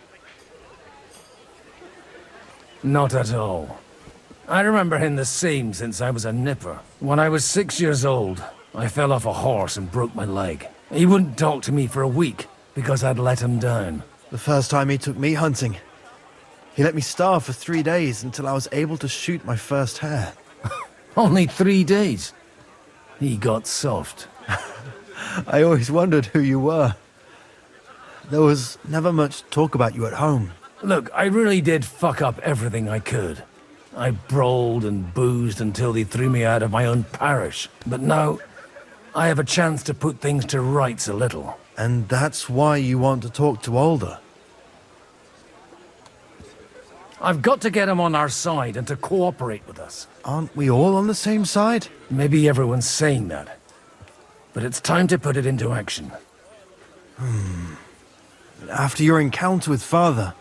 Not at all. I remember him the same since I was a nipper. When I was 6 years old, I fell off a horse and broke my leg. He wouldn't talk to me for a week because I'd let him down. The first time he took me hunting, he let me starve for 3 days until I was able to shoot my first hare. Only 3 days? He got soft. I always wondered who you were. There was never much talk about you at home. Look, I really did fuck up everything I could. I brawled and boozed until they threw me out of my own parish. But now, I have a chance to put things to rights a little. And that's why you want to talk to Alder? I've got to get him on our side and to cooperate with us. Aren't we all on the same side? Maybe everyone's saying that. But it's time to put it into action. After your encounter with Father,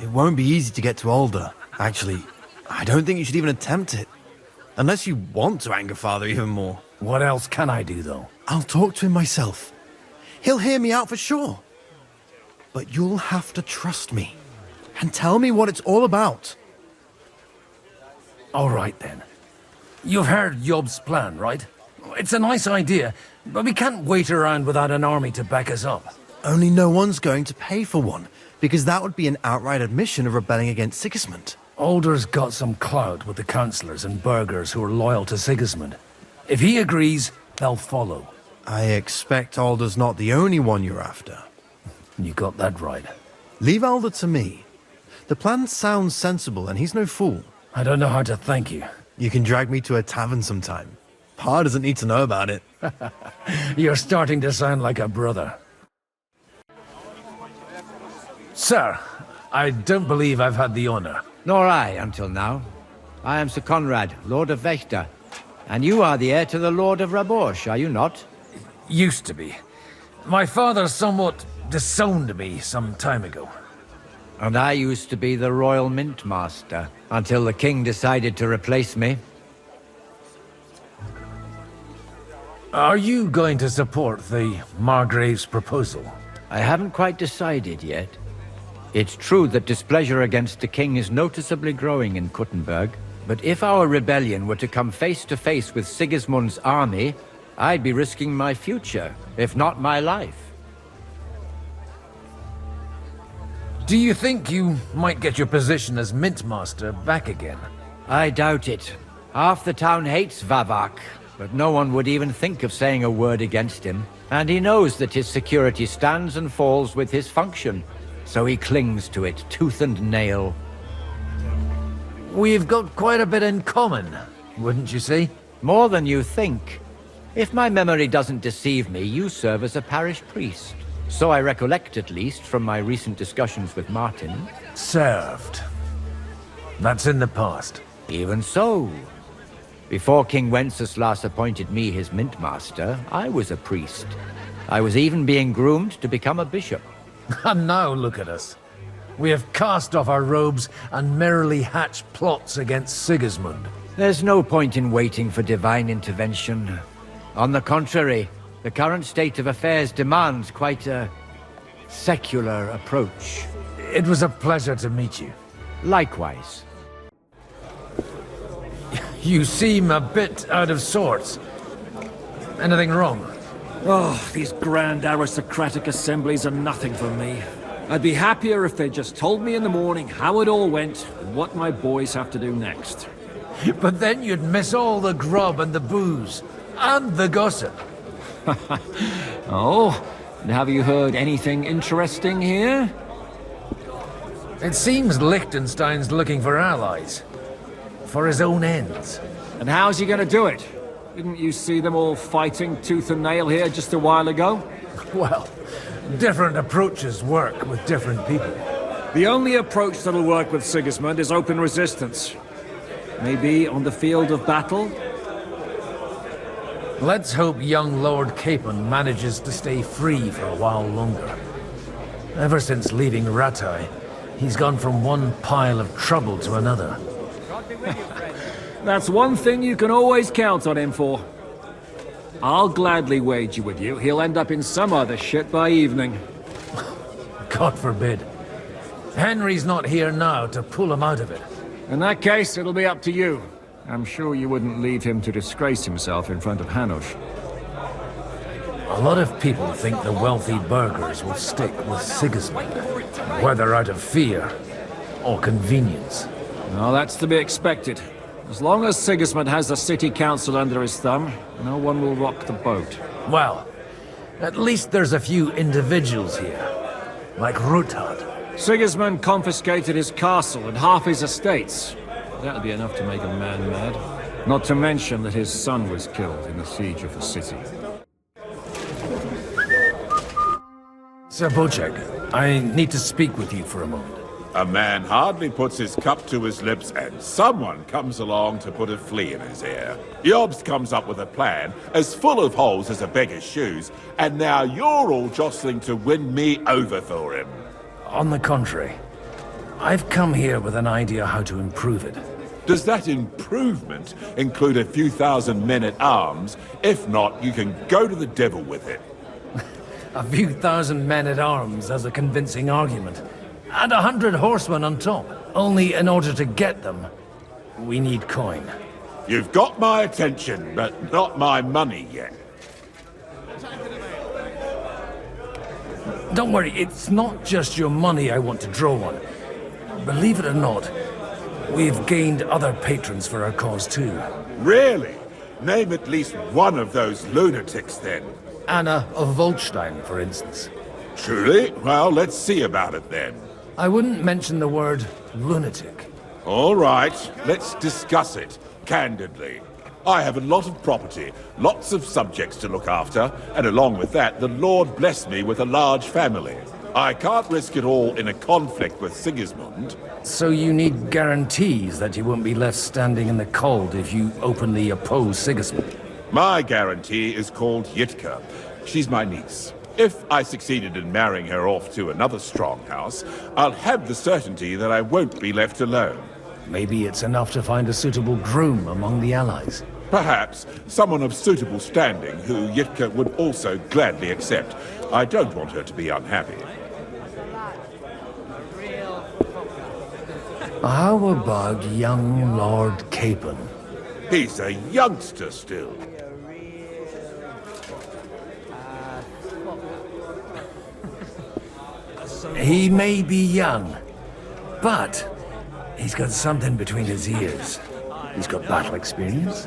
it won't be easy to get to Alder. Actually, I don't think you should even attempt it. Unless you want to anger Father even more. What else can I do, though? I'll talk to him myself. He'll hear me out for sure. But you'll have to trust me. And tell me what it's all about. All right, then. You've heard Yob's plan, right? It's a nice idea, but we can't wait around without an army to back us up. Only no one's going to pay for one, because that would be an outright admission of rebelling against Sigismund. Alder's got some clout with the councillors and burghers who are loyal to Sigismund. If he agrees, they'll follow. I expect Alder's not the only one you're after. You got that right. Leave Alder to me. The plan sounds sensible, and he's no fool. I don't know how to thank you. You can drag me to a tavern sometime. Pa doesn't need to know about it. You're starting to sound like a brother. Sir, I don't believe I've had the honor. Nor I, until now. I am Sir Conrad, Lord of Wächter. And you are the heir to the Lord of Raborsch, are you not? Used to be. My father somewhat disowned me some time ago. And I used to be the Royal Mint Master, until the King decided to replace me. Are you going to support the Margrave's proposal? I haven't quite decided yet. It's true that displeasure against the King is noticeably growing in Kuttenberg, but if our rebellion were to come face to face with Sigismund's army, I'd be risking my future, if not my life. Do you think you might get your position as Mint Master back again? I doubt it. Half the town hates Vavak, but no one would even think of saying a word against him. And he knows that his security stands and falls with his function, so he clings to it tooth and nail. We've got quite a bit in common, wouldn't you say? More than you think. If my memory doesn't deceive me, you serve as a parish priest. So I recollect, at least, from my recent discussions with Martin. Served. That's in the past. Even so. Before King Wenceslas appointed me his mint master, I was a priest. I was even being groomed to become a bishop. And now look at us. We have cast off our robes and merrily hatched plots against Sigismund. There's no point in waiting for divine intervention. On the contrary, the current state of affairs demands quite a secular approach. It was a pleasure to meet you. Likewise. You seem a bit out of sorts. Anything wrong? Oh, these grand aristocratic assemblies are nothing for me. I'd be happier if they just told me in the morning how it all went and what my boys have to do next. But then you'd miss all the grub and the booze, and the gossip. Oh, and have you heard anything interesting here? It seems Liechtenstein's looking for allies. For his own ends. And how's he gonna do it? Didn't you see them all fighting tooth and nail here just a while ago? Well, different approaches work with different people. The only approach that'll work with Sigismund is open resistance. Maybe on the field of battle? Let's hope young Lord Capon manages to stay free for a while longer. Ever since leaving Rattay, he's gone from one pile of trouble to another. That's one thing you can always count on him for. I'll gladly wager with you he'll end up in some other shit by evening. God forbid. Henry's not here now to pull him out of it. In that case, it'll be up to you. I'm sure you wouldn't leave him to disgrace himself in front of Hanush. A lot of people think the wealthy burghers will stick with Sigismund, whether out of fear or convenience. Well, that's to be expected. As long as Sigismund has the city council under his thumb, no one will rock the boat. Well, at least there's a few individuals here, like Ruthard. Sigismund confiscated his castle and half his estates. That'll be enough to make a man mad. Not to mention that his son was killed in the siege of the city. Sir Bocek, I need to speak with you for a moment. A man hardly puts his cup to his lips and someone comes along to put a flea in his ear. Jobst comes up with a plan as full of holes as a beggar's shoes, and now you're all jostling to win me over for him. On the contrary, I've come here with an idea how to improve it. Does that improvement include a few thousand men-at-arms? If not, you can go to the devil with it. A few thousand men-at-arms as a convincing argument. And 100 horsemen on top. Only in order to get them, we need coin. You've got my attention, but not my money yet. Don't worry, it's not just your money I want to draw on. Believe it or not, we've gained other patrons for our cause too. Really? Name at least one of those lunatics then. Anna of Volstein, for instance. Truly? Well, let's see about it then. I wouldn't mention the word lunatic. All right, let's discuss it, candidly. I have a lot of property, lots of subjects to look after, and along with that, the Lord blessed me with a large family. I can't risk it all in a conflict with Sigismund. So you need guarantees that you won't be left standing in the cold if you openly oppose Sigismund? My guarantee is called Yitka. She's my niece. If I succeeded in marrying her off to another strong house, I'll have the certainty that I won't be left alone. Maybe it's enough to find a suitable groom among the allies. Perhaps someone of suitable standing who Yitka would also gladly accept. I don't want her to be unhappy. How about young Lord Capon? He's a youngster still. He may be young, but he's got something between his ears. He's got battle experience,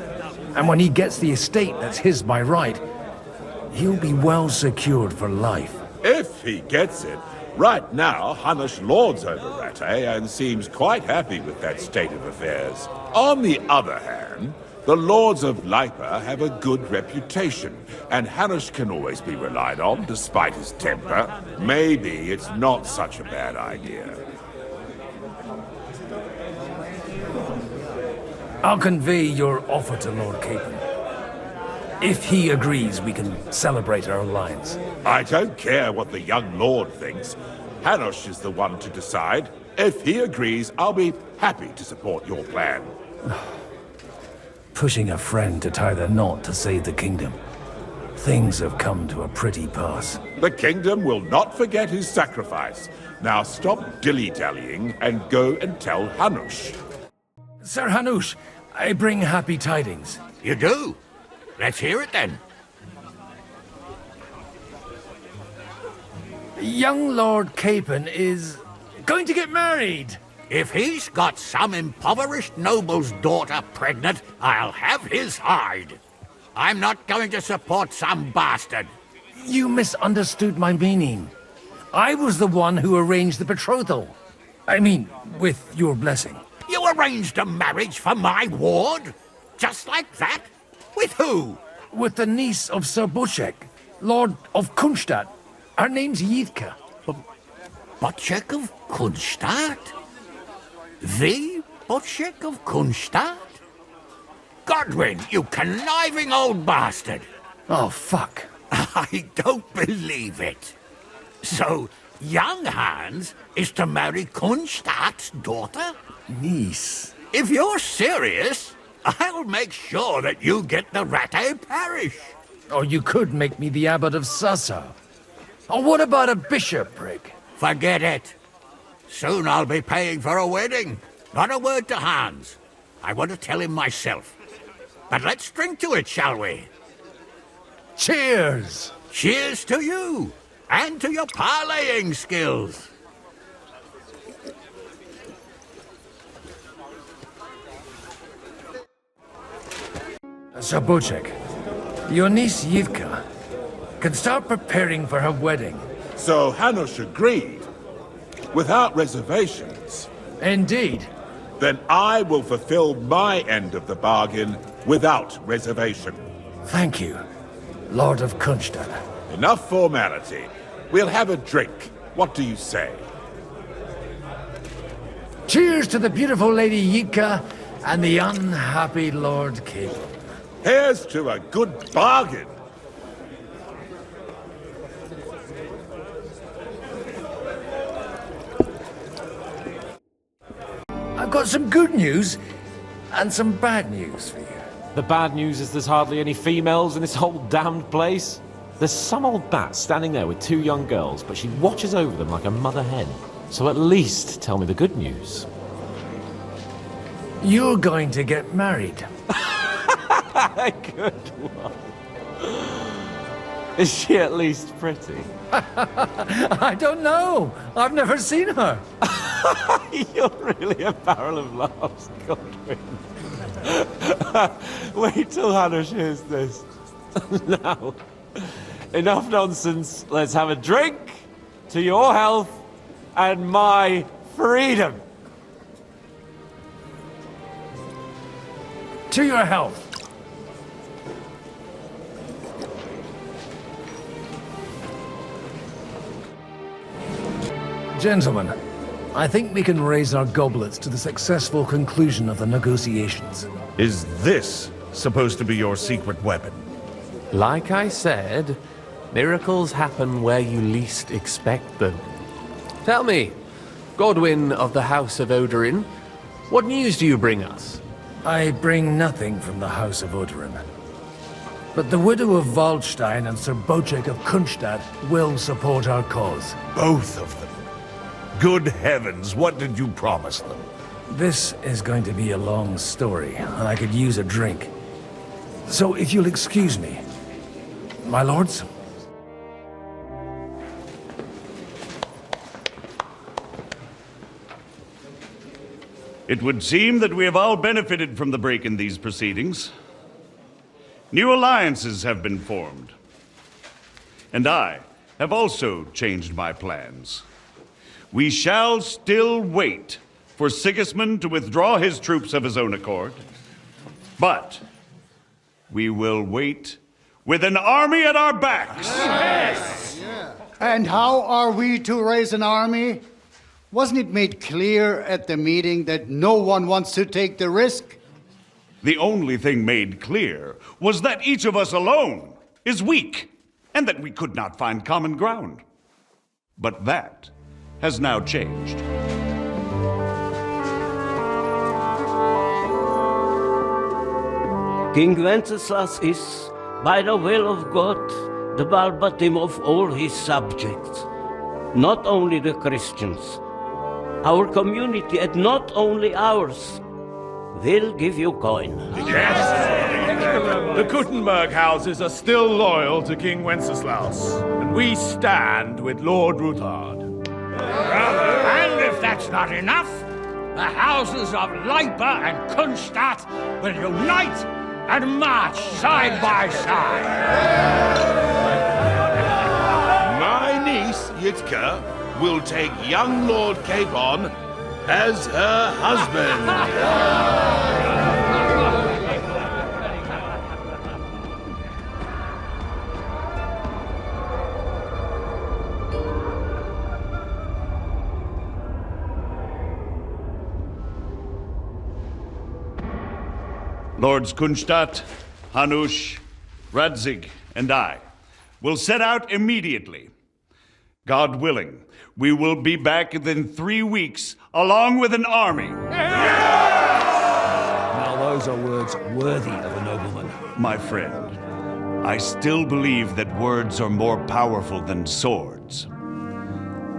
and when he gets the estate that's his by right, he'll be well secured for life. If he gets it. Right now, Hanush lords over Rattay and seems quite happy with that state of affairs. On the other hand, the lords of Lipa have a good reputation, and Hanush can always be relied on despite his temper. Maybe it's not such a bad idea. I'll convey your offer to Lord Capon. If he agrees, we can celebrate our alliance. I don't care what the young lord thinks. Hanush is the one to decide. If he agrees, I'll be happy to support your plan. Pushing a friend to tie the knot to save the kingdom. Things have come to a pretty pass. The kingdom will not forget his sacrifice. Now stop dilly-dallying and go and tell Hanush. Sir Hanush, I bring happy tidings. You do? Let's hear it then. Young Lord Capon is going to get married. If he's got some impoverished noble's daughter pregnant, I'll have his hide. I'm not going to support some bastard. You misunderstood my meaning. I was the one who arranged the betrothal. I mean, with your blessing. You arranged a marriage for my ward? Just like that? With who? With the niece of Sir Bocek, Lord of Kunstadt. Her name's Yitka. Bocek of Kunstadt? The Bocek of Kunstadt? Godwin, you conniving old bastard! Oh, fuck. I don't believe it. So, young Hans is to marry Kunstadt's daughter? Niece. If you're serious, I'll make sure that you get the Rattay parish. Or you could make me the abbot of Sassa. Or what about a bishopric? Forget it. Soon I'll be paying for a wedding. Not a word to Hans. I want to tell him myself. But let's drink to it, shall we? Cheers! Cheers to you, and to your parleying skills. Sir Bocek, your niece Yivka can start preparing for her wedding. So Hanush agreed, without reservations. Indeed. Then I will fulfill my end of the bargain without reservation. Thank you, Lord of Kunstad. Enough formality. We'll have a drink. What do you say? Cheers to the beautiful Lady Yivka and the unhappy Lord Cable. Here's to a good bargain. I've got some good news and some bad news for you. The bad news is there's hardly any females in this whole damned place. There's some old bat standing there with two young girls, but she watches over them like a mother hen. So at least tell me the good news. You're going to get married. Good one. Is she at least pretty? I don't know. I've never seen her. You're really a barrel of laughs, Godwin. Wait till Hanush hears this. Now, enough nonsense. Let's have a drink to your health and my freedom. To your health. Gentlemen, I think we can raise our goblets to the successful conclusion of the negotiations. Is this supposed to be your secret weapon? Like I said, miracles happen where you least expect them. Tell me, Godwin of the House of Odorin, what news do you bring us? I bring nothing from the House of Odorin. But the widow of Waldstein and Sir Bocek of Kunstad will support our cause. Both of them? Good heavens, what did you promise them? This is going to be a long story, and I could use a drink. So if you'll excuse me, my lords? It would seem that we have all benefited from the break in these proceedings. New alliances have been formed. And I have also changed my plans. We shall still wait for Sigismund to withdraw his troops of his own accord. But we will wait with an army at our backs. Yes. And how are we to raise an army? Wasn't it made clear at the meeting that no one wants to take the risk? The only thing made clear was that each of us alone is weak, and that we could not find common ground. But that has now changed. King Wenceslas is, by the will of God, the Balbatim of all his subjects. Not only the Christians, our community, and not only ours, will give you coin. Yes! The Kuttenberg houses are still loyal to King Wenceslaus, and we stand with Lord Ruthard. And if that's not enough, the houses of Leipa and Kunstadt will unite and march side by side. My niece, Yitka, will take young Lord Capon as her husband. Lords Kunstadt, Hanush, Radzig, and I will set out immediately. God willing, we will be back within 3 weeks, along with an army. Now those are words worthy of a nobleman. My friend, I still believe that words are more powerful than swords.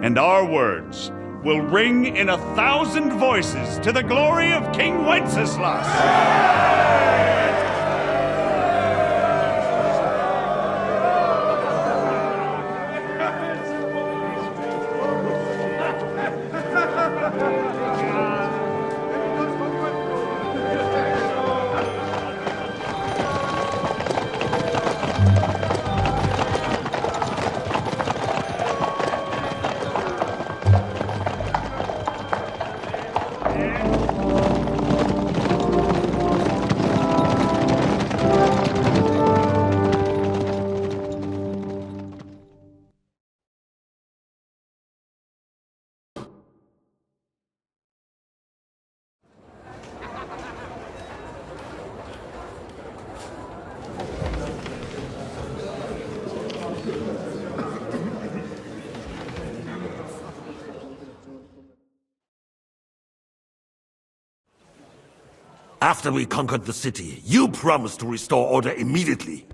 And our words will ring in 1,000 voices to the glory of King Wenceslas. After we conquered the city, you promised to restore order immediately.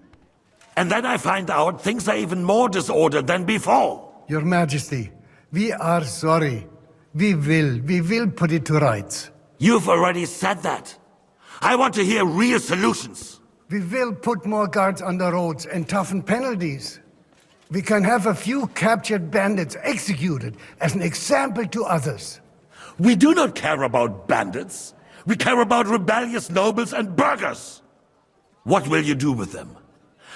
And then I find out things are even more disordered than before. Your Majesty, we are sorry. We will put it to rights. You've already said that. I want to hear real solutions. We will put more guards on the roads and toughen penalties. We can have a few captured bandits executed as an example to others. We do not care about bandits. We care about rebellious nobles and burghers. What will you do with them?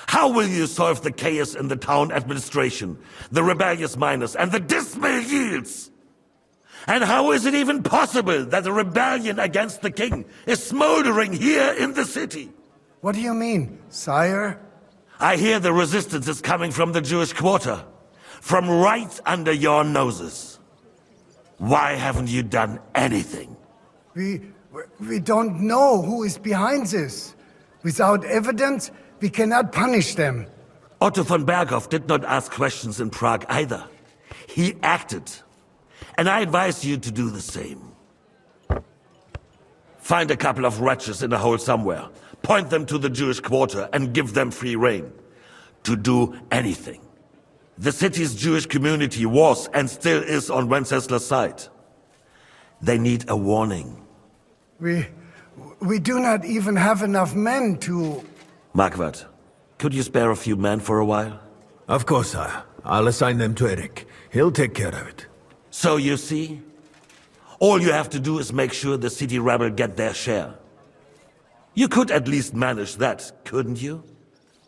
How will you solve the chaos in the town administration, the rebellious miners, and the dismal yields? And how is it even possible that a rebellion against the king is smoldering here in the city? What do you mean, sire? I hear the resistance is coming from the Jewish quarter, from right under your noses. Why haven't you done anything? We don't know who is behind this. Without evidence, we cannot punish them. Otto von Berghoff did not ask questions in Prague either. He acted. And I advise you to do the same. Find a couple of wretches in a hole somewhere, point them to the Jewish quarter, and give them free rein. To do anything. The city's Jewish community was and still is on Wenceslas' side. They need a warning. We do not even have enough men to... Marquardt, could you spare a few men for a while? Of course, sire. I'll assign them to Eric. He'll take care of it. So you see? All you have to do is make sure the city rebel get their share. You could at least manage that, couldn't you?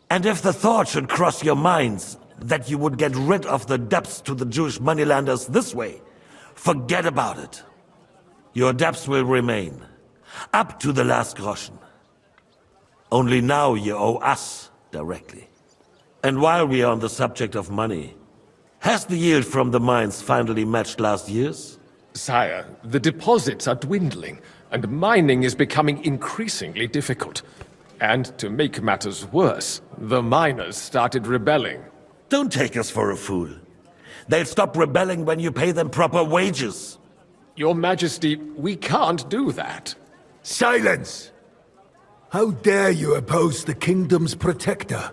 And if the thought should cross your minds that you would get rid of the debts to the Jewish moneylenders this way, forget about it. Your debts will remain. Up to the last groschen. Only now you owe us directly. And while we are on the subject of money, has the yield from the mines finally matched last year's? Sire, the deposits are dwindling, and mining is becoming increasingly difficult. And to make matters worse, the miners started rebelling. Don't take us for a fool. They'll stop rebelling when you pay them proper wages. Your Majesty, we can't do that. Silence! How dare you oppose the kingdom's protector?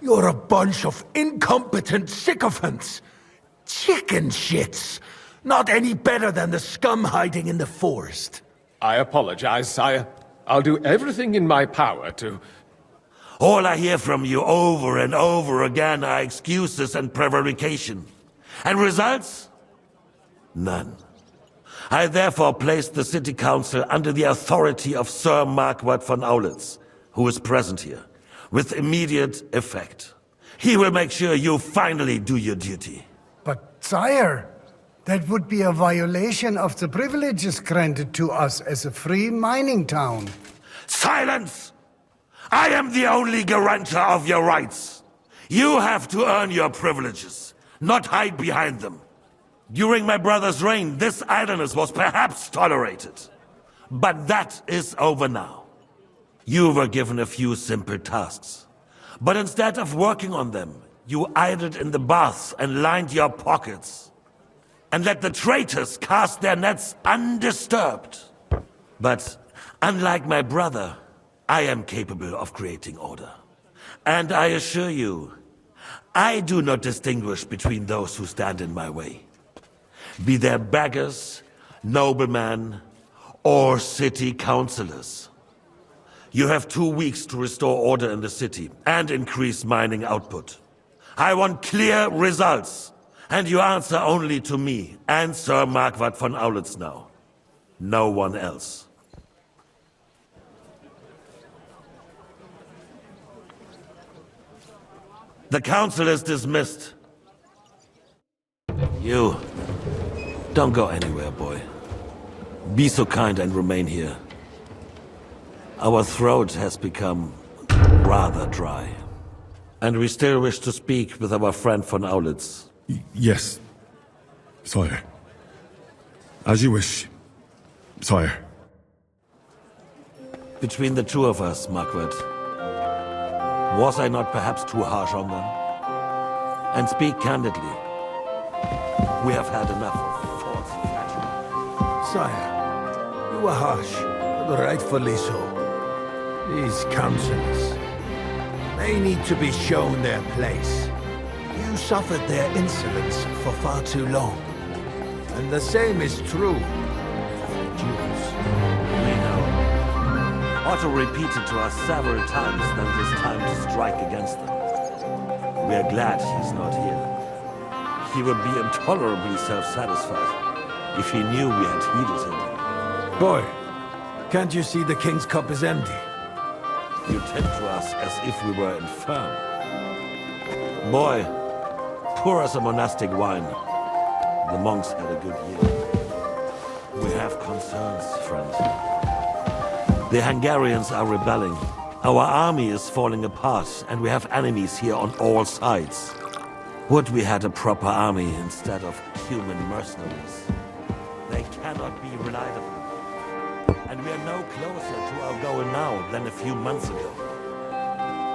You're a bunch of incompetent sycophants! Chicken shits! Not any better than the scum hiding in the forest. I apologize, sire. I'll do everything in my power to... All I hear from you over and over again are excuses and prevarication. And results? None. I therefore placed the city council under the authority of Sir Marquardt von Aulitz, who is present here, with immediate effect. He will make sure you finally do your duty. But, sire, that would be a violation of the privileges granted to us as a free mining town. Silence! I am the only guarantor of your rights. You have to earn your privileges, not hide behind them. During my brother's reign, this idleness was perhaps tolerated. But that is over now. You were given a few simple tasks. But instead of working on them, you idled in the baths and lined your pockets. And let the traitors cast their nets undisturbed. But unlike my brother, I am capable of creating order. And I assure you, I do not distinguish between those who stand in my way. Be they beggars, noblemen, or city councillors. You have 2 weeks to restore order in the city and increase mining output. I want clear results, and you answer only to me and Sir Marquardt von Aulitz now. No one else. The council is dismissed. You, don't go anywhere, boy. Be so kind and remain here. Our throat has become rather dry. And we still wish to speak with our friend von Aulitz. Yes, sire. As you wish, sire. Between the two of us, Marquardt, was I not perhaps too harsh on them? And speak candidly, we have had enough of false flattery. Sire, you were harsh, but rightfully so. These councillors, they need to be shown their place. You suffered their insolence for far too long. And the same is true for the Jews. We know. Otto repeated to us several times that it is time to strike against them. We are glad he's not here. He would be intolerably self-satisfied if he knew we had heeded him. Boy, can't you see the King's cup is empty? You tend to us as if we were infirm. Boy, pour us a monastic wine. The monks had a good year. We have concerns, friend. The Hungarians are rebelling. Our army is falling apart, and we have enemies here on all sides. Would we had a proper army instead of human mercenaries? They cannot be relied upon. And we are no closer to our goal now than a few months ago.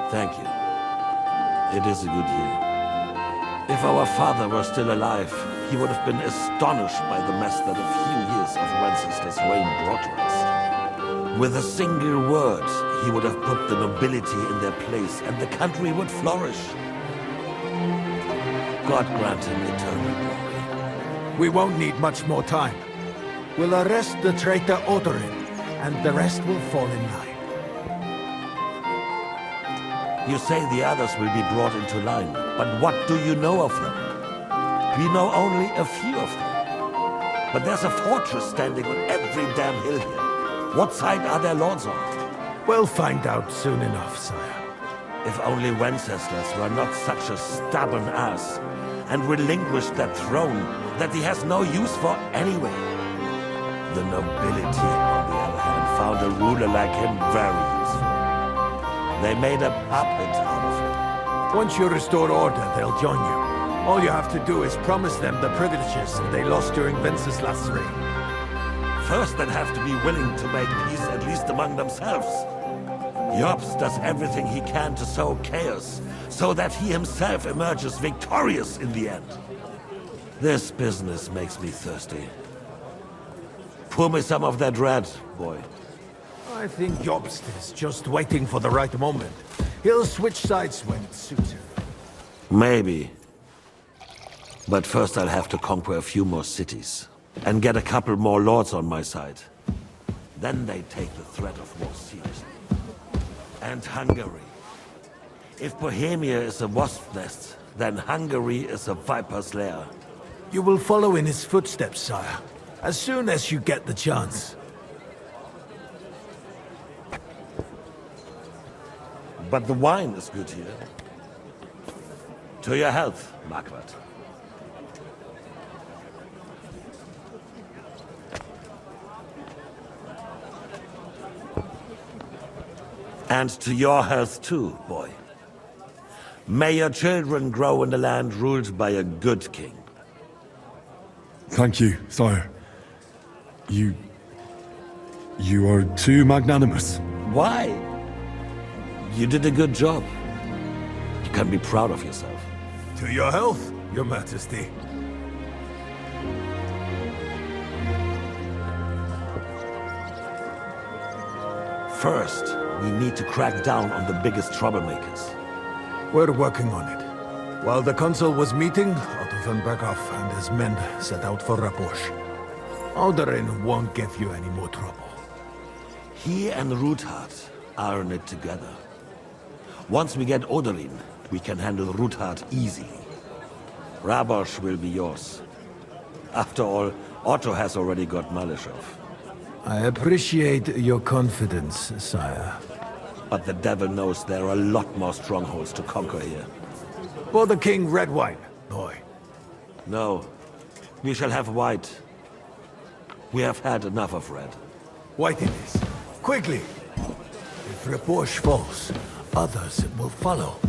Thank you. It is a good year. If our father were still alive, he would have been astonished by the mess that a few years of Wenceslas' reign brought to us. With a single word, he would have put the nobility in their place, and the country would flourish. God grant him eternal glory. We won't need much more time. We'll arrest the traitor Odorin, and the rest will fall in line. You say the others will be brought into line, but what do you know of them? We know only a few of them. But there's a fortress standing on every damn hill here. What side are their lords on? We'll find out soon enough, sire. If only Wenceslas were not such a stubborn ass, and relinquished that throne that he has no use for anyway. The nobility, on the other hand, found a ruler like him very useful. They made a puppet out of him. Once you restore order, they'll join you. All you have to do is promise them the privileges they lost during Wenceslas' reign. First, they'd have to be willing to make peace, at least among themselves. Jobst does everything he can to sow chaos, so that he himself emerges victorious in the end. This business makes me thirsty. Pour me some of that red, boy. I think Jobst is just waiting for the right moment. He'll switch sides when it suits him. Maybe. But first I'll have to conquer a few more cities. And get a couple more lords on my side. Then they take the threat of war seriously. And Hungary. If Bohemia is a wasp's nest, then Hungary is a viper's lair. You will follow in his footsteps, sire. As soon as you get the chance. But the wine is good here. To your health, Marquardt. And to your health too, boy. May your children grow in a land ruled by a good king. Thank you, sire. You are too magnanimous. Why? You did a good job. You can be proud of yourself. To your health, your majesty. First, we need to crack down on the biggest troublemakers. We're working on it. While the consul was meeting, Otto von Berghoff and his men set out for Raposh. Alderin won't give you any more trouble. He and Ruthard are in it together. Once we get Oderin, we can handle Ruthard easily. Rabosh will be yours. After all, Otto has already got Malishov. I appreciate your confidence, sire. But the devil knows there are a lot more strongholds to conquer here. For the king, red wine, boy. No. We shall have white. We have had enough of red. White it is. Quickly! If Raposh falls, others will follow.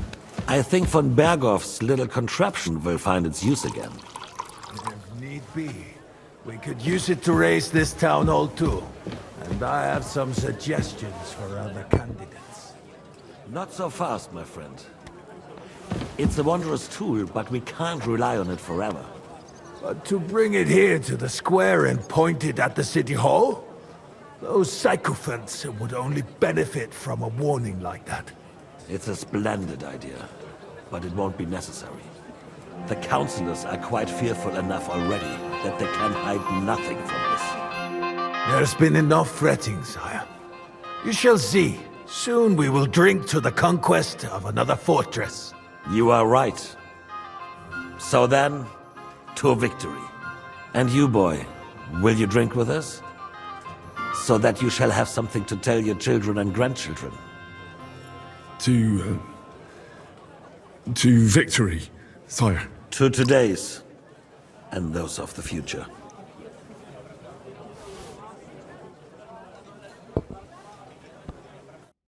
I think von Berghoff's little contraption will find its use again. If need be, we could use it to raise this town hall too. And I have some suggestions for other candidates. Not so fast, my friend. It's a wondrous tool, but we can't rely on it forever. But to bring it here to the square and point it at the city hall? Those sycophants would only benefit from a warning like that. It's a splendid idea, but it won't be necessary. The councillors are quite fearful enough already that they can hide nothing from us. There's been enough fretting, sire. You shall see. Soon we will drink to the conquest of another fortress. You are right. So then, to victory. And you, boy, will you drink with us? So that you shall have something to tell your children and grandchildren. To victory, sire. To today's, and those of the future.